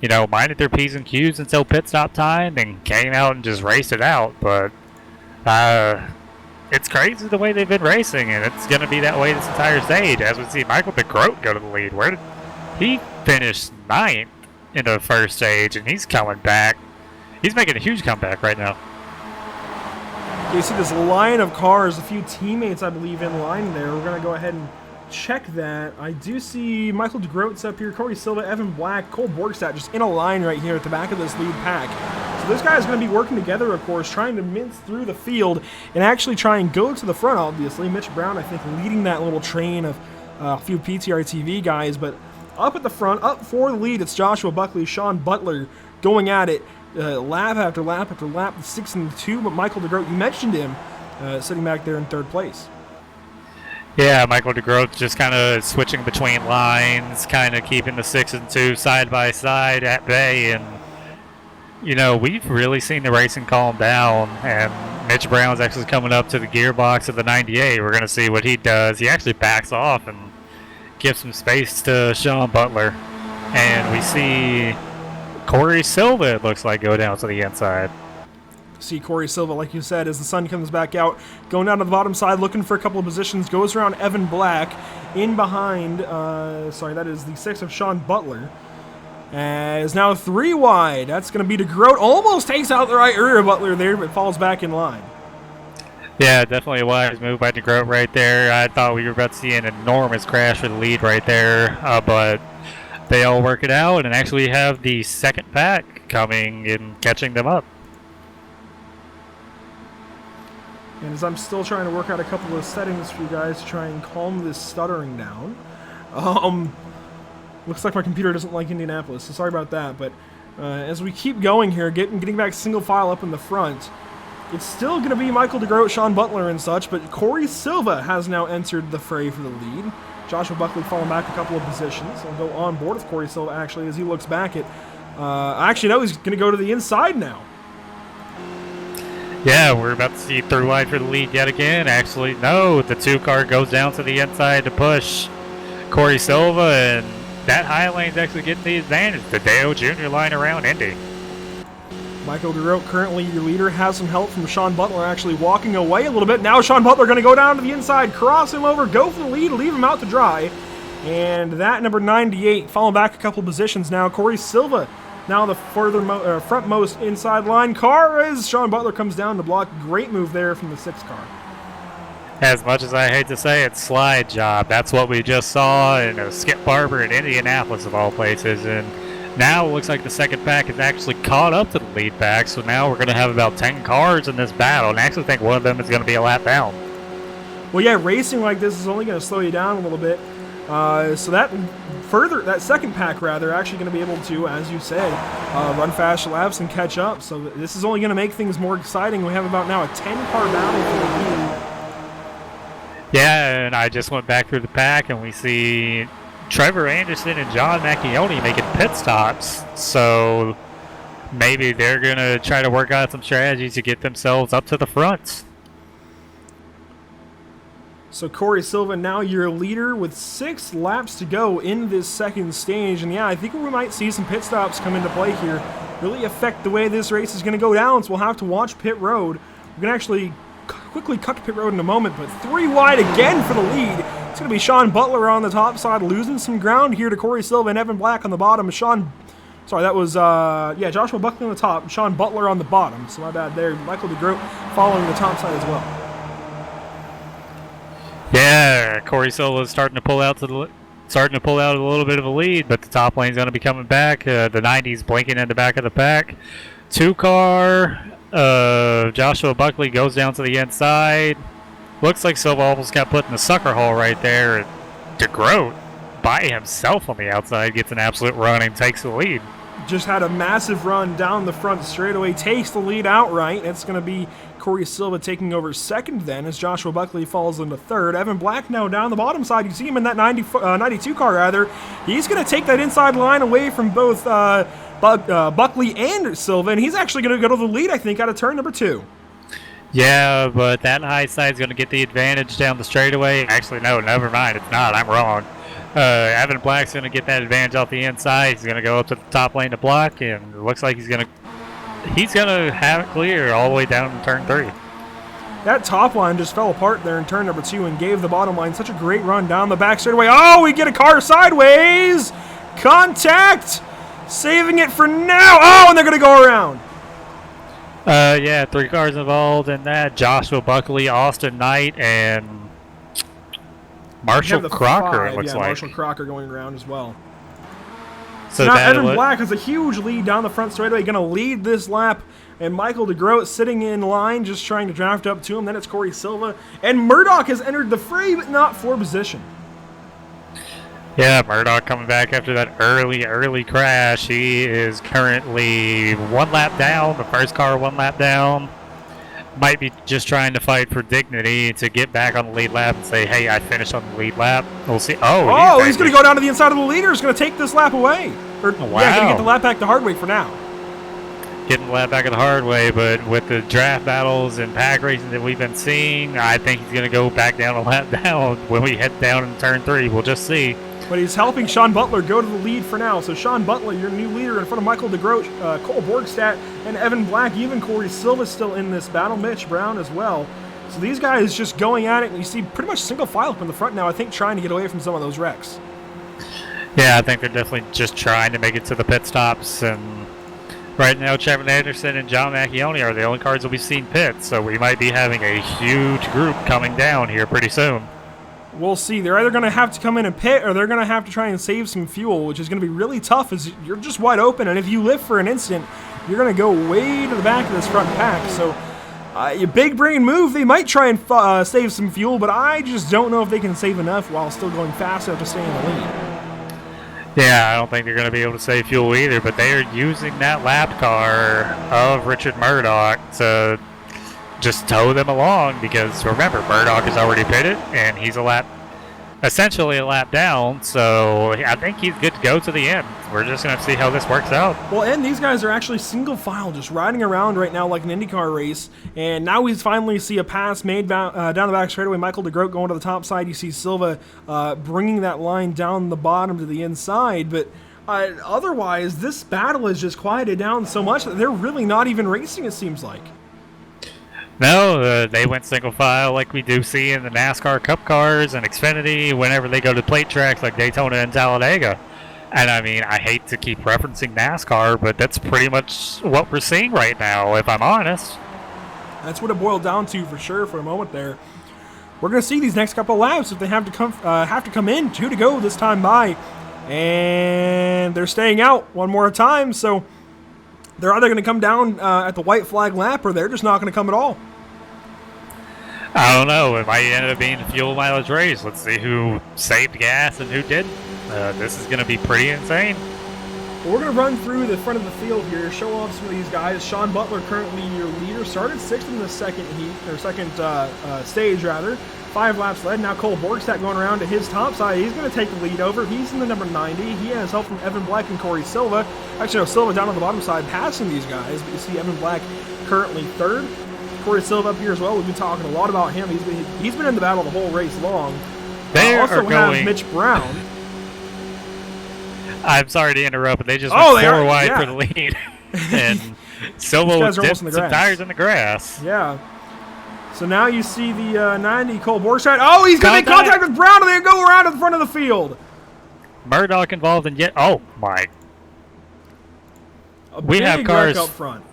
you know, minded their P's and Q's until pit stop time and came out and just raced it out. But it's crazy the way they've been racing, and it's going to be that way this entire stage. As we see Michael DeGroat go to the lead. Where did he finish 9th in the first stage, and he's coming back. He's making a huge comeback right now. You see this line of cars, a few teammates, I believe, in line there. We're going to go ahead and check that. I do see Michael DeGroat's up here, Corey Silva, Evan Black, Cole Borgstad just in a line right here at the back of this lead pack. So this guy is going to be working together, of course, trying to mince through the field and actually try and go to the front, obviously. Mitch Brown, I think, leading that little train of a few PTRTV guys, but up at the front, up for the lead, it's Joshua Buckley, Sean Butler going at it. Lap after lap after lap, 6 and 2, but Michael DeGroat, you mentioned him, sitting back there in 3rd place. Yeah, Michael DeGroat just kind of switching between lines, kind of keeping the 6 and 2 side by side at bay, and, you know, we've really seen the racing calm down, and Mitch Brown's actually coming up to the gearbox of the 98. We're going to see what he does. He actually backs off and gives some space to Sean Butler, and we see Corey Silva, it looks like, go down to the inside. See Corey Silva, like you said, as the sun comes back out, going down to the bottom side, looking for a couple of positions, goes around Evan Black, in behind, that is the 6 of Sean Butler, is now 3 wide. That's going to be DeGroat, almost takes out the right rear of Butler there, but falls back in line. Yeah, definitely a wise move by DeGroat right there. I thought we were about to see an enormous crash for the lead right there, but they all work it out and actually have the second pack coming and catching them up. And as I'm still trying to work out a couple of settings for you guys to try and calm this stuttering down. Looks like my computer doesn't like Indianapolis, so sorry about that. But as we keep going here, getting back single file up in the front, it's still going to be Michael DeGroat, Sean Butler and such, but Corey Silva has now entered the fray for the lead. Joshua Buckley falling back a couple of positions. I'll go on board with Corey Silva, actually, as he looks back at... actually, no, he's going to go to the inside now. Yeah, we're about to see 3 wide for the lead yet again. Actually, no, the 2 car goes down to the inside to push Corey Silva, and that high lane's actually getting the advantage. The Dale Jr. line around Indy. Michael DeGroat, currently your leader, has some help from Sean Butler actually walking away a little bit. Now Sean Butler going to go down to the inside, cross him over, go for the lead, leave him out to dry. And that number 98 falling back a couple positions now. Corey Silva Now the frontmost inside line car as Sean Butler comes down to block. Great move there from the 6 car. As much as I hate to say it, slide job. That's what we just saw in a Skip Barber in Indianapolis of all places. And now it looks like the second pack has actually caught up to the lead pack. So now we're going to have about 10 cars in this battle. And I actually think one of them is going to be a lap down. Well, yeah, racing like this is only going to slow you down a little bit. So that second pack actually going to be able to, as you said, run fast laps and catch up. So this is only going to make things more exciting. We have about now a 10-car battle for the lead. Yeah, and I just went back through the pack, and we see Trevor Anderson and John Macchione making pit stops. So maybe they're going to try to work out some strategies to get themselves up to the front. So Corey Silva, now your leader with 6 laps to go in this second stage. And yeah, I think we might see some pit stops come into play here. Really affect the way this race is going to go down, so we'll have to watch pit road. We're going to actually quickly cut to pit road in a moment, but 3 wide again for the lead. It's going to be Sean Butler on the top side, losing some ground here to Corey Silva and Evan Black on the bottom. That was, Joshua Buckley on the top, Sean Butler on the bottom. So my bad there. Michael DeGroat following the top side as well. Yeah, Corey Silva is starting to pull out a little bit of a lead, but the top lane's going to be coming back. The 90's blinking in the back of the pack. 2-car, Joshua Buckley goes down to the inside. Looks like Silva almost got put in the sucker hole right there. DeGroat, by himself on the outside, gets an absolute run and takes the lead. Just had a massive run down the front straightaway, takes the lead outright. It's going to be Corey Silva taking over second then as Joshua Buckley falls into third. Evan Black now down the bottom side. You see him in that 92 car rather. He's going to take that inside line away from both Buckley and Silva, and he's actually going to go to the lead, I think, out of turn number 2. Yeah, but that high side's going to get the advantage down the straightaway. Actually, no, never mind. It's not. I'm wrong. Evan Black's going to get that advantage off the inside. He's going to go up to the top lane to block, and it looks like he's going to have it clear all the way down in turn 3. That top line just fell apart there in turn number 2 and gave the bottom line such a great run down the back straightaway. Oh, we get a car sideways! Contact! Saving it for now. Oh, and they're going to go around. Yeah, 3 cars involved in that. Joshua Buckley, Austin Knight, and Marshall Crocker, it looks like. Marshall Crocker going around as well. So now Evan Black has a huge lead down the front straightaway, going to lead this lap. And Michael DeGroat sitting in line, just trying to draft up to him. Then it's Corey Silva. And Murdoch has entered the fray, but not for position. Yeah, Murdoch coming back after that early crash. He is currently 1 lap down. The first car 1 lap down. Might be just trying to fight for dignity to get back on the lead lap and say, hey, I finished on the lead lap. We'll see. Oh, he's going to go down to the inside of the leader. He's going to take this lap away. Wow. Yeah, going to get the lap back the hard way for now. Getting the lap back the hard way, but with the draft battles and pack racing that we've been seeing, I think he's going to go back down a lap down when we head down in turn 3. We'll just see. But he's helping Sean Butler go to the lead for now. So Sean Butler, your new leader in front of Michael DeGroat, Cole Borgstadt, and Evan Black. Even Corey Silva still in this battle. Mitch Brown as well. So these guys just going at it. And you see pretty much single file up in the front now, I think, trying to get away from some of those wrecks. Yeah, I think they're definitely just trying to make it to the pit stops. And right now, Trevor Anderson and John Macchione are the only cars that we've seen pit. So we might be having a huge group coming down here pretty soon. We'll see. They're either going to have to come in and pit, or they're going to have to try and save some fuel, which is going to be really tough as you're just wide open. And if you lift for an instant, you're going to go way to the back of this front pack. So a big brain move. They might try and save some fuel, but I just don't know if they can save enough while still going fast enough to stay in the lead. Yeah, I don't think they're going to be able to save fuel either, but they are using that lap car of Richard Murdoch to just tow them along, because remember, Murdoch is already pitted and he's essentially a lap down, so I think he's good to go to the end. We're just going to see how this works out. Well, and these guys are actually single file, just riding around right now like an IndyCar race, and now we finally see a pass made down the back straightaway. Michael DeGroat going to the top side. You see Silva bringing that line down the bottom to the inside, but otherwise, this battle has just quieted down so much that they're really not even racing, it seems like. No, they went single file like we do see in the NASCAR Cup cars and Xfinity whenever they go to plate tracks like Daytona and Talladega. And I mean, I hate to keep referencing NASCAR, but that's pretty much what we're seeing right now, if I'm honest. That's what it boiled down to for sure for a moment there. We're going to see these next couple of laps if they have to come in. 2 to go this time by. And they're staying out one more time, so they're either going to come down at the white flag lap or they're just not going to come at all. I don't know. It might end up being a fuel mileage race. Let's see who saved gas and who didn't. This is going to be pretty insane. Well, we're going to run through the front of the field here, show off some of these guys. Sean Butler, currently your leader, started 6th in the second heat, or second stage rather. 5 laps led. Now Cole Borgstadt going around to his top side. He's going to take the lead over. He's in the number 90. He has help from Evan Black and Corey Silva. Actually, no, Silva down on the bottom side passing these guys, but you see Evan Black currently 3rd. Corey Silva up here as well. We've been talking a lot about him. He's been in the battle the whole race long. They also are have going... Mitch Brown. I'm sorry to interrupt, but they just went 4 wide for the lead. And Silva was dipping some tires in the grass. Yeah. So now you see the 90 Cole Borgstadt. Oh, he's going to make contact with Brown, and they go around to the front of the field. Murdoch involved in yet. Oh, my. We have cars up front.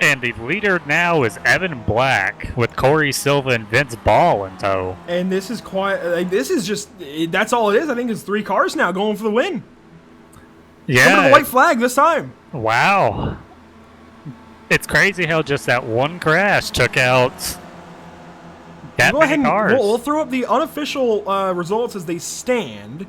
And the leader now is Evan Black with Corey Silva and Vince Ball in tow. And this is this is just, that's all it is. I think it's 3 cars now going for the win. Yeah. Coming to the white flag this time. Wow. It's crazy how just that one crash took out that many cars. We'll throw up the unofficial results as they stand.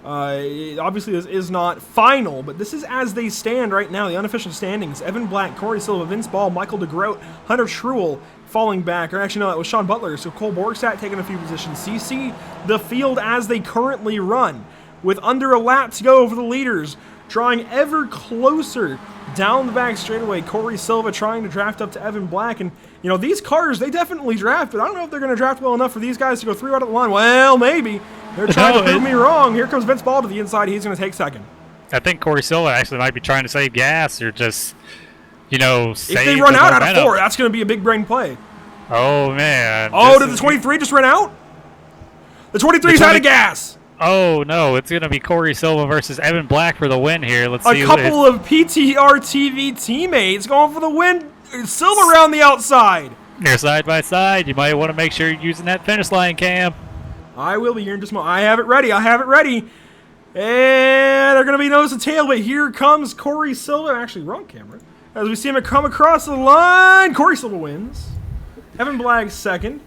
Obviously, this is not final, but this is as they stand right now. The unofficial standings: Evan Black, Corey Silva, Vince Ball, Michael DeGroat, Hunter Schruell falling back. Or actually, no, that was Sean Butler. So Cole Borgstadt taking a few positions. CC the field as they currently run, with under a lap to go over the leaders, drawing ever closer down the back straightaway. Corey Silva trying to draft up to Evan Black, and you know these cars they definitely draft, but I don't know if they're going to draft well enough for these guys to go 3 out of the line. Well, maybe. They're trying to prove me wrong. Here comes Vince Ball to the inside. He's going to take 2nd. I think Corey Silva actually might be trying to save gas or just, you know, save if they run out of 4, that's going to be a big brain play. Oh, man. Oh, did the 23 just run out? The 23's out of gas. Oh, no. It's going to be Corey Silva versus Evan Black for the win here. Let's see. A couple of PTRTV teammates going for the win. Silva around the outside. They're side by side. You might want to make sure you're using that finish line cam. I will be here in just a moment. I have it ready. And they're going to be nose to tail, but here comes Corey Silva. Actually, wrong camera. As we see him come across the line, Corey Silva wins. Evan Black 2nd.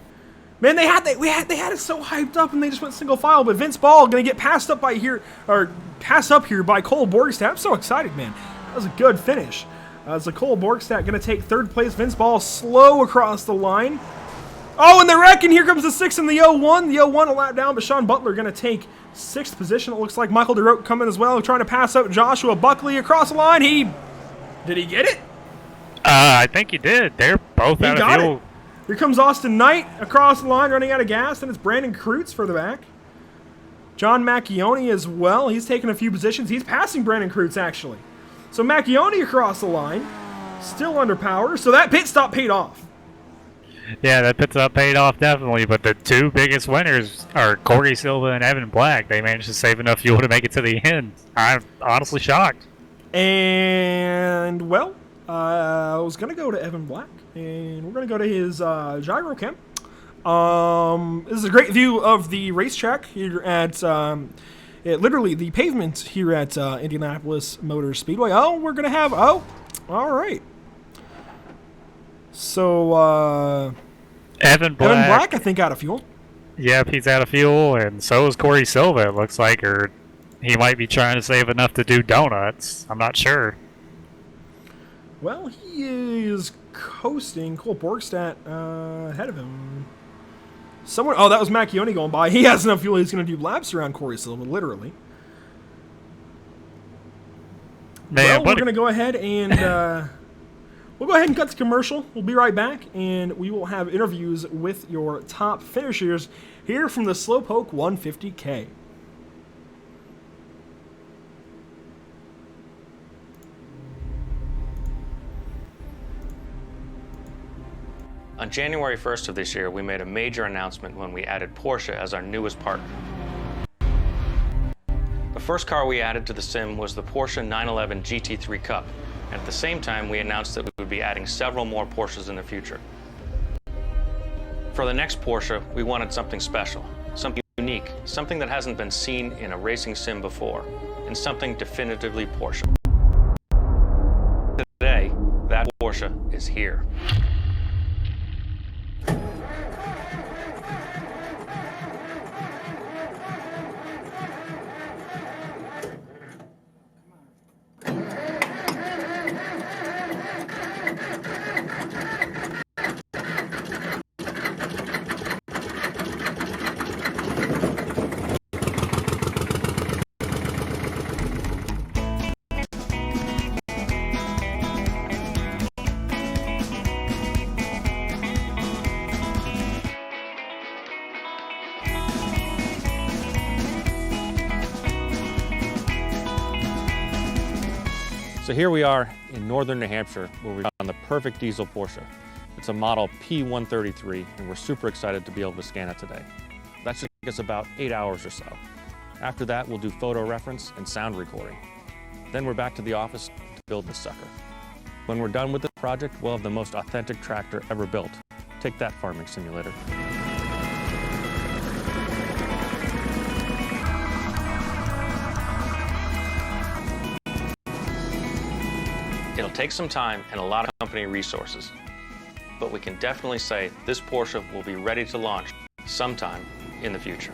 Man, they had it so hyped up, and they just went single file. But Vince Ball going to get passed up by here by Cole Borgstadt. I'm so excited, man. That was a good finish. So Cole Borgstadt going to take 3rd place. Vince Ball slow across the line. Oh, and the wreck, and here comes the 6 in the 01. The 01 a lap down, but Sean Butler going to take 6th position. It looks like Michael DeRote coming as well, trying to pass out Joshua Buckley across the line. Did he get it? I think he did. They're both out of fuel. Here comes Austin Knight across the line, running out of gas. Then it's Brandon Kreutz further back. John Macchione as well. He's taking a few positions. He's passing Brandon Kreutz, actually. So Macchione across the line, still under power. So that pit stop paid off. Yeah, that pit stop paid off definitely, but the 2 biggest winners are Corey Silva and Evan Black. They managed to save enough fuel to make it to the end. I'm honestly shocked. And, well, I was going to go to Evan Black, and we're going to go to his gyro cam. This is a great view of the racetrack here at, literally the pavement here at Indianapolis Motor Speedway. Oh, we're going to have, all right. So, Evan Black, I think, out of fuel. Yep, he's out of fuel, and so is Corey Silva, it looks like, or he might be trying to save enough to do donuts. I'm not sure. Well, he is coasting. Cole Borgstadt ahead of him. Oh, that was Macchione going by. He has enough fuel. He's going to do laps around Corey Silva, literally. Man, well, we're going to go ahead and... we'll go ahead and cut to commercial. We'll be right back, and we will have interviews with your top finishers here from the Slowpoke 150K. On January 1st of this year, we made a major announcement when we added Porsche as our newest partner. The first car we added to the sim was the Porsche 911 GT3 Cup, and at the same time we announced that we would be adding several more Porsches in the future. For the next Porsche, we wanted something special, something unique, something that hasn't been seen in a racing sim before, and something definitively Porsche. Today, that Porsche is here. So here we are in northern New Hampshire, where we found the perfect diesel Porsche. It's a model P133, and we're super excited to be able to scan it today. That should take us about 8 hours or so. After that, we'll do photo reference and sound recording. Then we're back to the office to build this sucker. When we're done with the project, we'll have the most authentic tractor ever built. Take that, farming simulator. It'll take some time and a lot of company resources, but we can definitely say this Porsche will be ready to launch sometime in the future.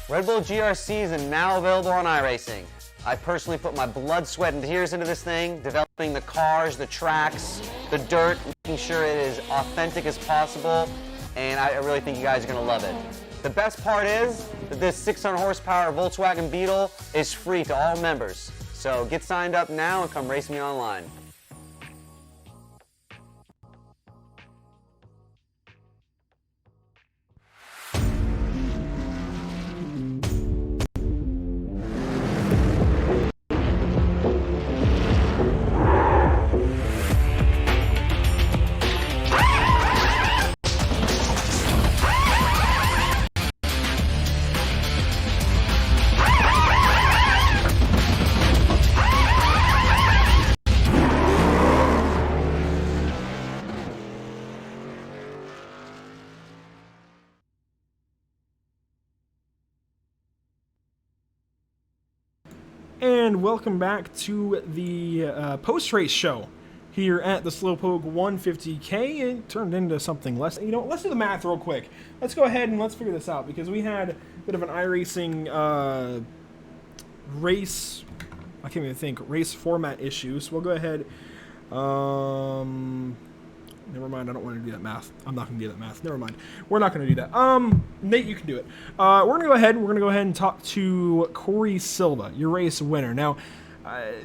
Red Bull GRCs are now available on iRacing. I personally put my blood, sweat, and tears into this thing, developing the cars, the tracks, the dirt, making sure it is authentic as possible, and I really think you guys are going to love it. The best part is that this 600 horsepower Volkswagen Beetle is free to all members. So get signed up now and come race me online. And welcome back to the post-race show here at the Slowpoke 150K. It turned into something less. You know, let's do the math real quick. Let's go ahead and let's figure this out, because we had a bit of an iRacing race, I can't even think, race format issue. So we'll go ahead. Never mind, I don't want to do that math. I'm not going to do that math. Never mind. We're not going to do that. Nate, you can do it. We're going to go ahead. We're going to go ahead and talk to Corey Silva, your race winner. Now,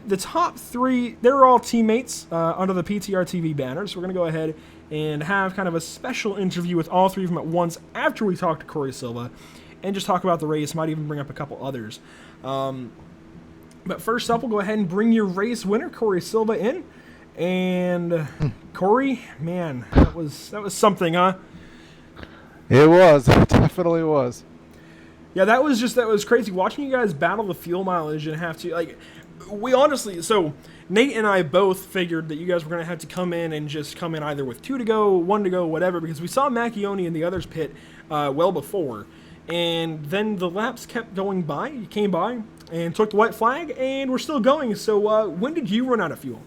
the top three, they're all teammates under the PTRTV banner. So we're going to go ahead and have kind of a special interview with all three of them at once after we talk to Corey Silva and just talk about the race. Might even bring up a couple others. But first up, we'll go ahead and bring your race winner, Corey Silva, in. And Corey, man, that was something, huh? It was. It definitely was. Yeah, that was crazy watching you guys battle the fuel mileage and have to, like, we honestly, so Nate and I both figured that you guys were going to have to come in and just come in either with 2 to go, 1 to go, whatever, because we saw Macchione in the others pit well before. And then the laps kept going by. You came by and took the white flag, and we're still going. So when did you run out of fuel?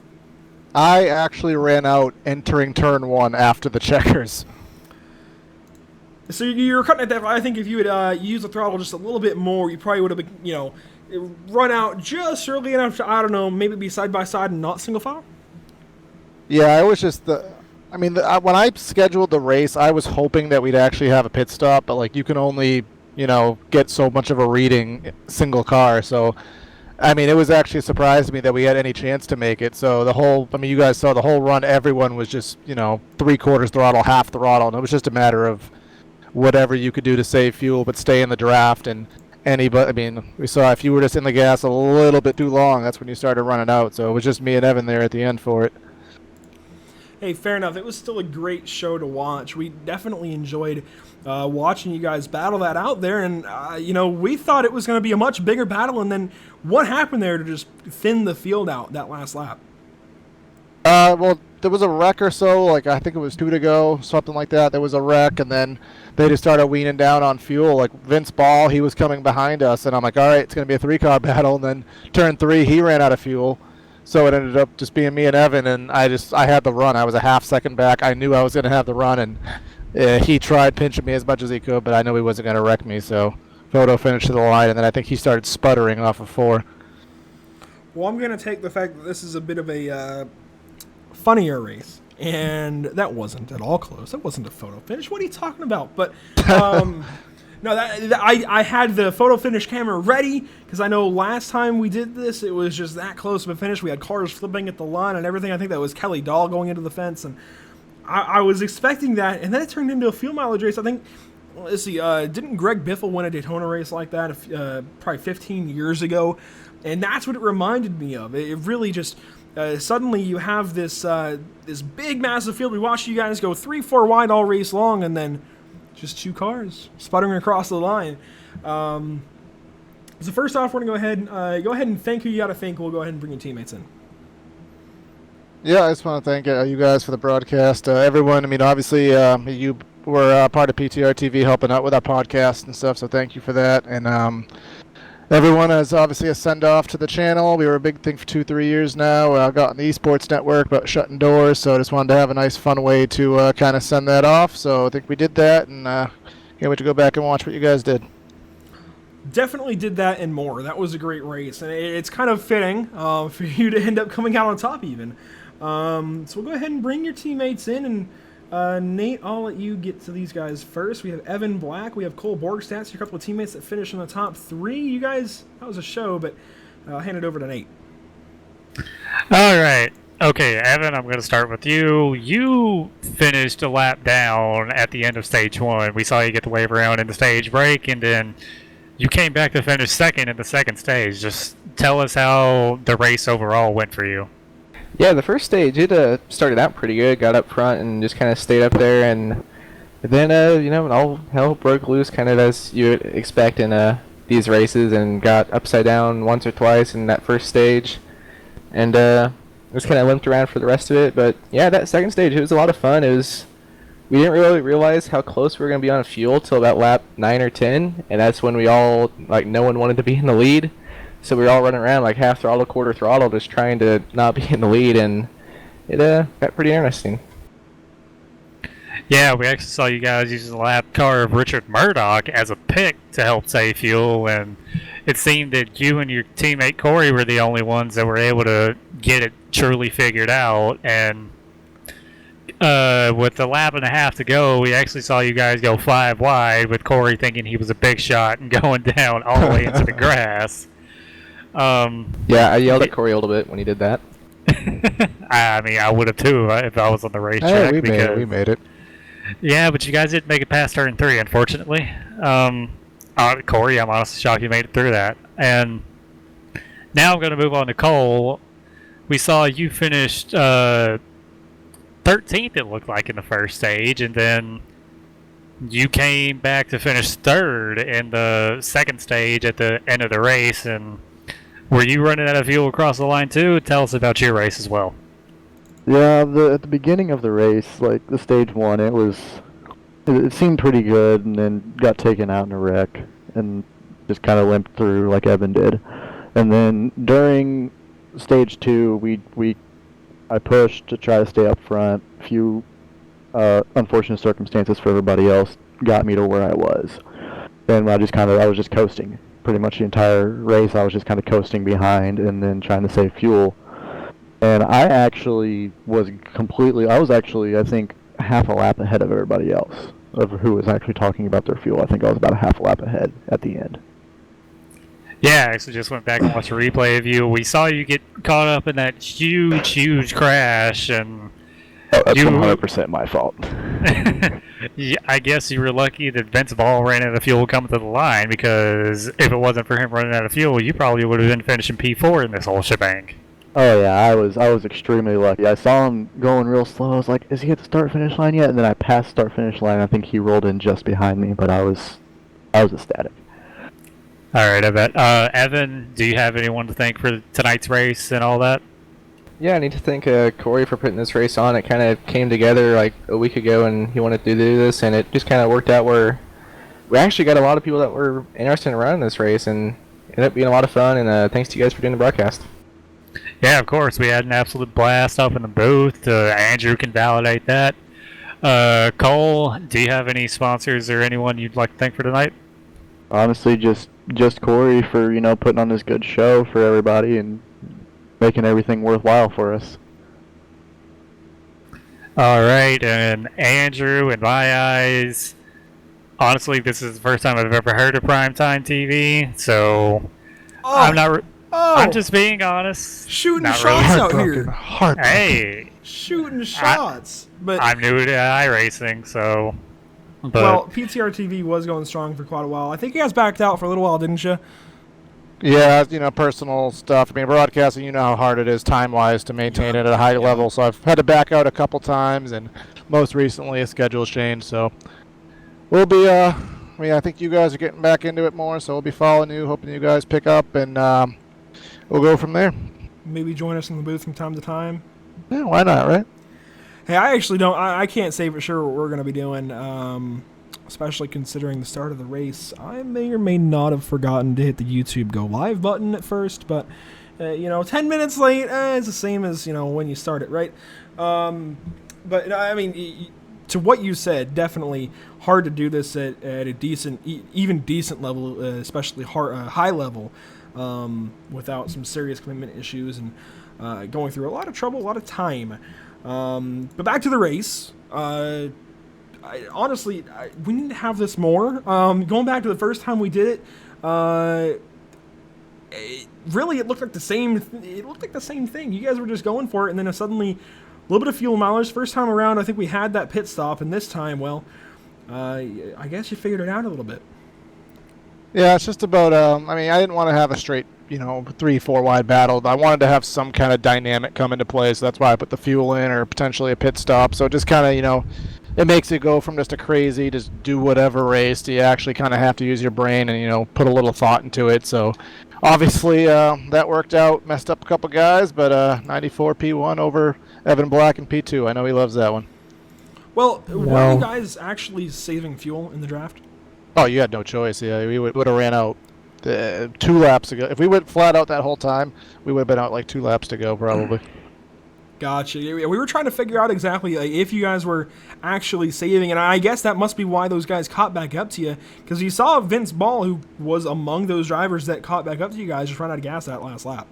I actually ran out entering turn 1 after the checkers. So you were cutting at that. I think if you had used the throttle just a little bit more, you probably would have, you know, run out just early enough to, I don't know, maybe be side by side and not single file. Yeah, I was just when I scheduled the race, I was hoping that we'd actually have a pit stop, but like you can only, you know, get so much of a reading single car. So, I mean, it was actually a surprise to me that we had any chance to make it. So you guys saw the whole run. Everyone was just, you know, 3/4 throttle, half throttle, and it was just a matter of whatever you could do to save fuel, but stay in the draft. And we saw if you were just in the gas a little bit too long, that's when you started running out. So it was just me and Evan there at the end for it. Hey, fair enough. It was still a great show to watch. We definitely enjoyed watching you guys battle that out there. And, you know, we thought it was going to be a much bigger battle. And then what happened there to just thin the field out that last lap? Well, there was a wreck or so. Like, I think it was 2 to go, something like that. There was a wreck, and then they just started weaning down on fuel. Like, Vince Ball, he was coming behind us. And I'm like, all right, it's going to be a 3-car battle. And then turn 3, he ran out of fuel. So it ended up just being me and Evan, and I had the run. I was a half second back. I knew I was going to have the run, and he tried pinching me as much as he could, but I knew he wasn't going to wreck me. So Photo finished to the line, and then I think he started sputtering off of 4. Well, I'm going to take the fact that this is a bit of a funnier race, and that wasn't at all close. That wasn't a photo finish. What are you talking about? But no, I had the photo finish camera ready because I know last time we did this, it was just that close of a finish. We had cars flipping at the line and everything. I think that was Kelly Dahl going into the fence, and I was expecting that, and then it turned into a fuel mileage race. I think, let's see, didn't Greg Biffle win a Daytona race like that probably 15 years ago? And that's what it reminded me of. It really just suddenly you have this this big, massive field. We watched you guys go 3-4 wide all race long, and then just 2 cars sputtering across the line. So first off, we're gonna go ahead and thank who you gotta thank. We'll go ahead and bring your teammates in. Yeah, I just want to thank you guys for the broadcast. Everyone, I mean, obviously, you were part of PTRTV helping out with our podcast and stuff, so thank you for that. And everyone is obviously a send-off to the channel. We were a big thing for 2-3 years now. Got on the esports network, but shutting doors, so I just wanted to have a nice, fun way to kind of send that off. So I think we did that, and can't wait to go back and watch what you guys did. Definitely did that and more. That was a great race, and it's kind of fitting for you to end up coming out on top even. So we'll go ahead and bring your teammates in, and Nate, I'll let you get to these guys first. We have Evan Black, we have Cole Borgstats, your couple of teammates that finished in the top 3. You guys, that was a show, but I'll hand it over to Nate. All right. Okay, Evan, I'm going to start with you. You finished a lap down at the end of stage 1. We saw you get the wave around in the stage break, and then you came back to finish second in the second stage. Just tell us how the race overall went for you. Yeah, the first stage, it started out pretty good. Got up front and just kind of stayed up there, and then, you know, all hell broke loose, kind of as you would expect in these races, and got upside down once or twice in that first stage, and just kind of limped around for the rest of it. But yeah, that second stage, it was a lot of fun. We didn't really realize how close we were going to be on fuel till about lap 9 or 10, and that's when we all, like, no one wanted to be in the lead. So we were all running around like half throttle, quarter throttle, just trying to not be in the lead, and it got pretty interesting. Yeah, we actually saw you guys using the lap car of Richard Murdoch as a pick to help save fuel, and it seemed that you and your teammate Corey were the only ones that were able to get it truly figured out. And with the lap and a half to go, we actually saw you guys go 5 wide with Corey thinking he was a big shot and going down all the way into the grass. Yeah, I yelled at Corey a little bit when he did that. I mean, I would have too if I was on the racetrack. Hey, we made it. Yeah, but you guys didn't make it past turn 3, unfortunately. Corey, I'm honestly shocked you made it through that. And now I'm going to move on to Cole. We saw you finished 13th, it looked like, in the first stage, and then you came back to finish third in the second stage at the end of the race, and were you running out of fuel across the line too? Tell us about your race as well. Yeah, at the beginning of the race, like the stage one, it seemed pretty good, and then got taken out in a wreck, and just kind of limped through like Evan did. And then during stage two, I pushed to try to stay up front. A few unfortunate circumstances for everybody else got me to where I was, and I was just coasting pretty much the entire race. I was just kind of coasting behind and then trying to save fuel. And I was actually, I think, half a lap ahead of everybody else of who was actually talking about their fuel. I think I was about a half a lap ahead at the end. Yeah, I actually just went back and watched a replay of you. We saw you get caught up in that huge crash, and That's 100% my fault. I guess you were lucky that Vince Ball ran out of fuel coming to the line, because if it wasn't for him running out of fuel, you probably would have been finishing P4 in this whole shebang. Oh yeah, I was extremely lucky. I saw him going real slow. I was like, is he at the start-finish line yet? And then I passed start-finish line. I think he rolled in just behind me, but I was ecstatic. All right, I bet. Evan, do you have anyone to thank for tonight's race and all that? Yeah, I need to thank Corey for putting this race on. It kind of came together like a week ago, and he wanted to do this, and it just kind of worked out where we actually got a lot of people that were interested in running this race, and it ended up being a lot of fun, and thanks to you guys for doing the broadcast. Yeah, of course. We had an absolute blast up in the booth. Andrew can validate that. Cole, do you have any sponsors or anyone you'd like to thank for tonight? Honestly, just Corey for, putting on this good show for everybody and making everything worthwhile for us. All right, and Andrew, in my eyes, honestly, this is the first time I've ever heard of Primetime TV, so I'm just being honest. Shooting Not shots really. out here. Heartbroken. Hey, Shooting shots. But I'm new to iRacing, so... But, well, PTRTV was going strong for quite a while. I think you guys backed out for a little while, didn't you? Yeah, personal stuff. I mean, broadcasting, you know how hard it is time-wise to maintain it at a high level, so I've had to back out a couple times, and most recently a schedule change, so we'll be, I think you guys are getting back into it more, so we'll be following you, hoping you guys pick up, and we'll go from there. Maybe join us in the booth from time to time. Yeah, why not, right? Hey, I actually don't. I can't say for sure what we're going to be doing, especially considering the start of the race. I may or may not have forgotten to hit the YouTube Go Live button at first, but 10 minutes late, it's the same as when you start it, right? But I mean, to what you said, definitely hard to do this at a decent, even decent level, especially high level, without some serious commitment issues and going through a lot of trouble, a lot of time. But back to the race. Honestly, we need to have this more. Going back to the first time we did it, it looked like the same. It looked like the same thing. You guys were just going for it, and then suddenly, a little bit of fuel mileage. First time around, I think we had that pit stop, and this time, well, I guess you figured it out a little bit. Yeah, it's just about, I didn't want to have a straight, 3-4 wide battle. I wanted to have some kind of dynamic come into play, so that's why I put the fuel in or potentially a pit stop. So just kind of, it makes it go from just a crazy, just do whatever race to you actually kind of have to use your brain and, put a little thought into it. So obviously that worked out, messed up a couple guys, but 94 P1 over Evan Black in P2. I know he loves that one. Well, were you guys actually saving fuel in the draft? Oh, you had no choice. Yeah, we would have ran out 2 laps ago. If we went flat out that whole time, we would have been out like 2 laps to go probably. Gotcha. We were trying to figure out exactly if you guys were actually saving, and I guess that must be why those guys caught back up to you, because you saw Vince Ball, who was among those drivers that caught back up to you guys, just run out of gas that last lap.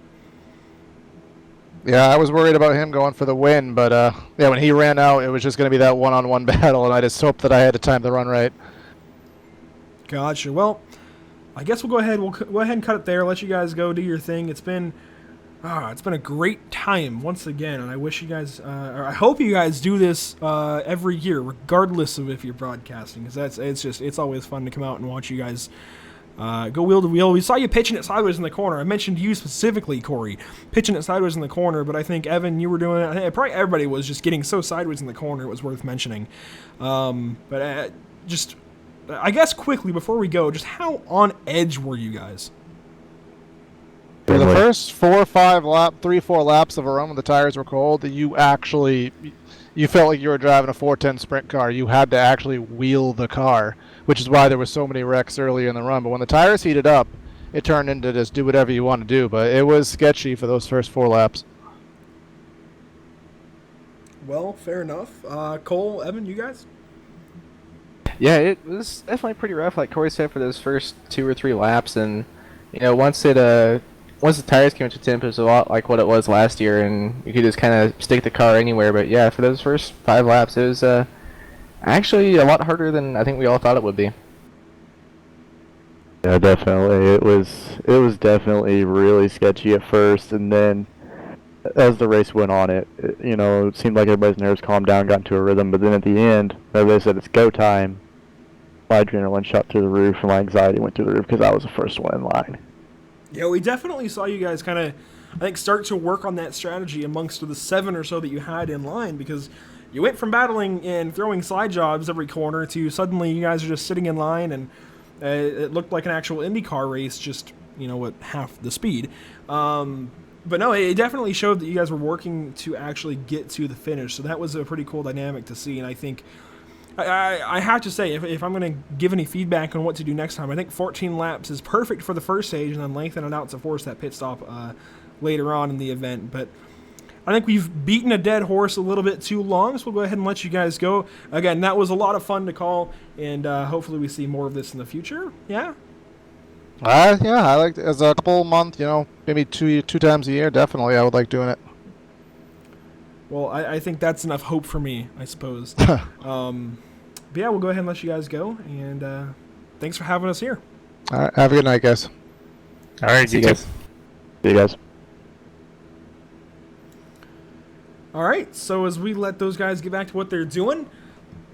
Yeah, I was worried about him going for the win, but when he ran out, it was just going to be that one-on-one battle, and I just hoped that I had to time the run right. Gotcha. Well, I guess we'll go ahead. We'll go ahead and cut it there. Let you guys go do your thing. It's been a great time once again, and I wish you guys, or I hope you guys do this every year, regardless of if you're broadcasting, because it's always fun to come out and watch you guys go wheel to wheel. We saw you pitching it sideways in the corner. I mentioned you specifically, Corey, pitching it sideways in the corner, but I think Evan, you were doing it. I think probably everybody was just getting so sideways in the corner. It was worth mentioning. But just, I guess quickly before we go, just how on edge were you guys? For the first 4 or 5 laps of a run when the tires were cold, you felt like you were driving a 410 sprint car. You had to actually wheel the car, which is why there were so many wrecks earlier in the run. But when the tires heated up, it turned into just do whatever you want to do. But it was sketchy for those first 4 laps. Well, fair enough. Cole, Evan, you guys? Yeah, it was definitely pretty rough, like Corey said, for those first 2 or 3 laps, and once the tires came into temp, it was a lot like what it was last year, and you could just kind of stick the car anywhere. But yeah, for those first 5 laps, it was actually a lot harder than I think we all thought it would be. Yeah, definitely. It was definitely really sketchy at first, and then as the race went on, it seemed like everybody's nerves calmed down, got into a rhythm. But then at the end, as they said, it's go time. My adrenaline shot through the roof, and my anxiety went through the roof because I was the first one in line. Yeah, we definitely saw you guys kind of, I think, start to work on that strategy amongst the 7 or so that you had in line, because you went from battling and throwing slide jobs every corner to suddenly you guys are just sitting in line, and it looked like an actual IndyCar race, just, at half the speed. But no, it definitely showed that you guys were working to actually get to the finish, so that was a pretty cool dynamic to see, and I think I have to say, if I'm going to give any feedback on what to do next time, I think 14 laps is perfect for the first stage, and then lengthen it out to force that pit stop later on in the event. But I think we've beaten a dead horse a little bit too long, so we'll go ahead and let you guys go. Again, that was a lot of fun to call, and hopefully we see more of this in the future. Yeah? Yeah, I like as a couple month, maybe two times a year. Definitely, I would like doing it. Well, I think that's enough hope for me, I suppose. But yeah, we'll go ahead and let you guys go, and thanks for having us here. All right, have a good night, guys. All right, See you guys. See you guys. All right, so as we let those guys get back to what they're doing,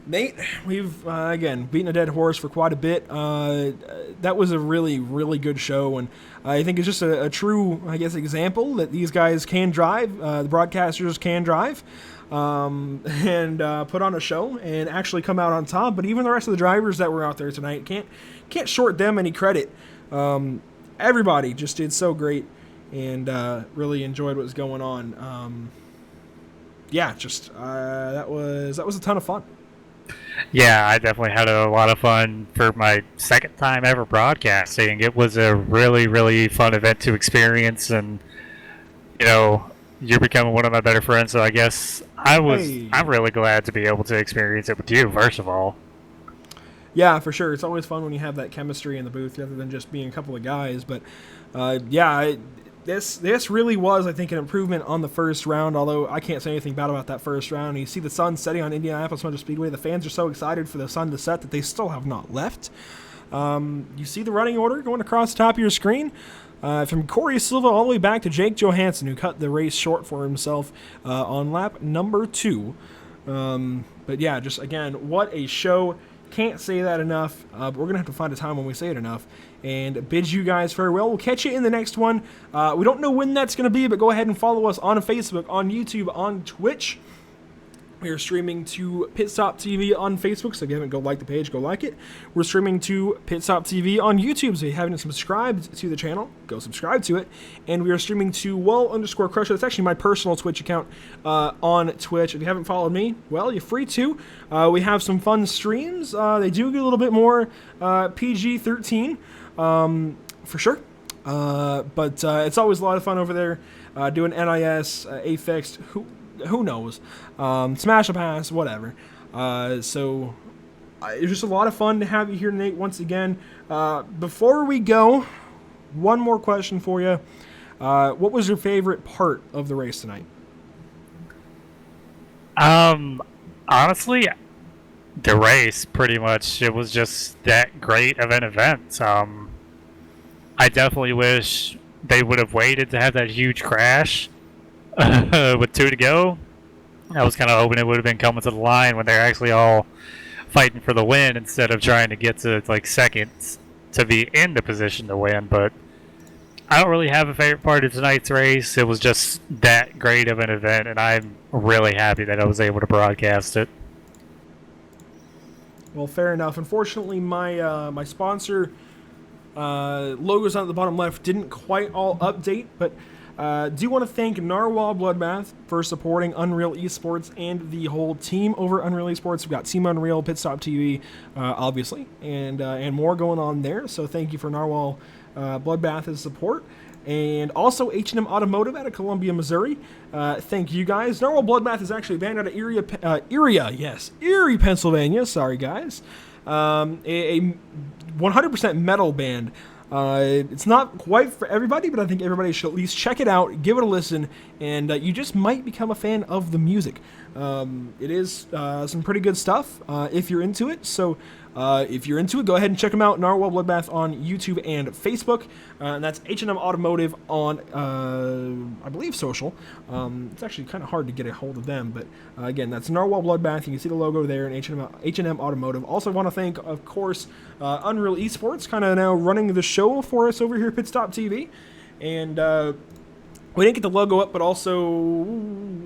Nate, we've, again, beaten a dead horse for quite a bit. That was a really, really good show, and I think it's just a true, example that these guys can drive, the broadcasters can drive, and put on a show and actually come out on top. But even the rest of the drivers that were out there tonight, can't short them any credit. Everybody just did so great, and really enjoyed what was going on. That was a ton of fun. Yeah, I definitely had a lot of fun for my second time ever broadcasting. It was a really, really fun event to experience, and you're becoming one of my better friends, so I guess I'm really glad to be able to experience it with you, first of all. Yeah, for sure. It's always fun when you have that chemistry in the booth rather than just being a couple of guys. But this really was, I think, an improvement on the first round, although I can't say anything bad about that first round. You see the sun setting on Indianapolis Motor Speedway. The fans are so excited for the sun to set that they still have not left. You see the running order going across the top of your screen. From Corey Silva all the way back to Jake Johansson, who cut the race short for himself on lap number 2. But yeah, just again, what a show. Can't say that enough, but we're going to have to find a time when we say it enough. And bid you guys farewell. We'll catch you in the next one. We don't know when that's going to be, but go ahead and follow us on Facebook, on YouTube, on Twitch. We are streaming to Pit Stop TV on Facebook, so if you haven't, go like the page, go like it. We're streaming to Pit Stop TV on YouTube, so if you haven't subscribed to the channel, go subscribe to it. And we are streaming to Well_Crusher. That's actually my personal Twitch account on Twitch. If you haven't followed me, well, you're free to. We have some fun streams. They do get a little bit more PG-13, for sure. But it's always a lot of fun over there, doing NIS, Affixed, who knows? Smash a Pass, whatever. So it's just a lot of fun to have you here, Nate, once again. Before we go, one more question for you. What was your favorite part of the race tonight? Honestly, the race, pretty much. It was just that great of an event. I definitely wish they would have waited to have that huge crash with 2 to go. I was kind of hoping it would have been coming to the line when they're actually all fighting for the win instead of trying to get to like seconds to be in the position to win. But I don't really have a favorite part of tonight's race. It was just that great of an event, and I'm really happy that I was able to broadcast it. Well, fair enough. Unfortunately, my sponsor logos on the bottom left didn't quite all update, but do want to thank Narwhal Bloodbath for supporting Unreal Esports and the whole team over Unreal Esports. We've got Team Unreal, PitStopTV, obviously, and more going on there. So thank you for Narwhal Bloodbath's support. And also H&M Automotive out of Columbia, Missouri. Thank you guys. Narwhal Bloodbath is actually banned out of Erie, Pennsylvania. Sorry, guys. A 100% metal band. It's not quite for everybody, but I think everybody should at least check it out, give it a listen, and you just might become a fan of the music. It is some pretty good stuff if you're into it. So if you're into it, go ahead and check them out. Narwhal Bloodbath on YouTube and Facebook. And that's H&M Automotive on, I believe, social. It's actually kind of hard to get a hold of them. But again, that's Narwhal Bloodbath. You can see the logo there in H&M Automotive. Also want to thank, of course, Unreal Esports, kind of now running the show for us over here at PitStopTV. And we didn't get the logo up, but also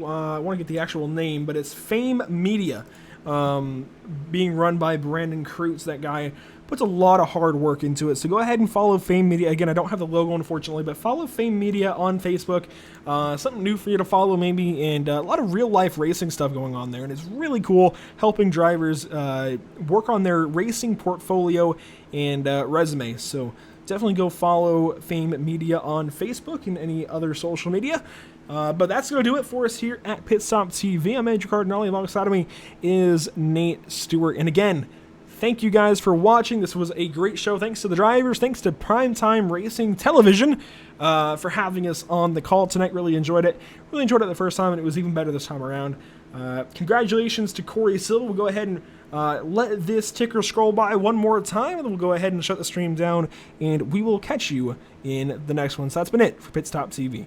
I want to get the actual name, but it's Fame Media. Being run by Brandon Kreutz. That guy puts a lot of hard work into it. So go ahead and follow Fame Media. Again, I don't have the logo, unfortunately, but follow Fame Media on Facebook. Something new for you to follow, maybe, and a lot of real-life racing stuff going on there. And it's really cool helping drivers work on their racing portfolio and resume. So definitely go follow Fame Media on Facebook and any other social media. But that's going to do it for us here at PitStopTV. I'm Andrew Cardinale. Alongside of me is Nate Stewart. And again, thank you guys for watching. This was a great show. Thanks to the drivers. Thanks to Primetime Racing Television for having us on the call tonight. Really enjoyed it. Really enjoyed it the first time, and it was even better this time around. Congratulations to Corey Silva. We'll go ahead and let this ticker scroll by one more time, and then we'll go ahead and shut the stream down, and we will catch you in the next one. So that's been it for PitStopTV.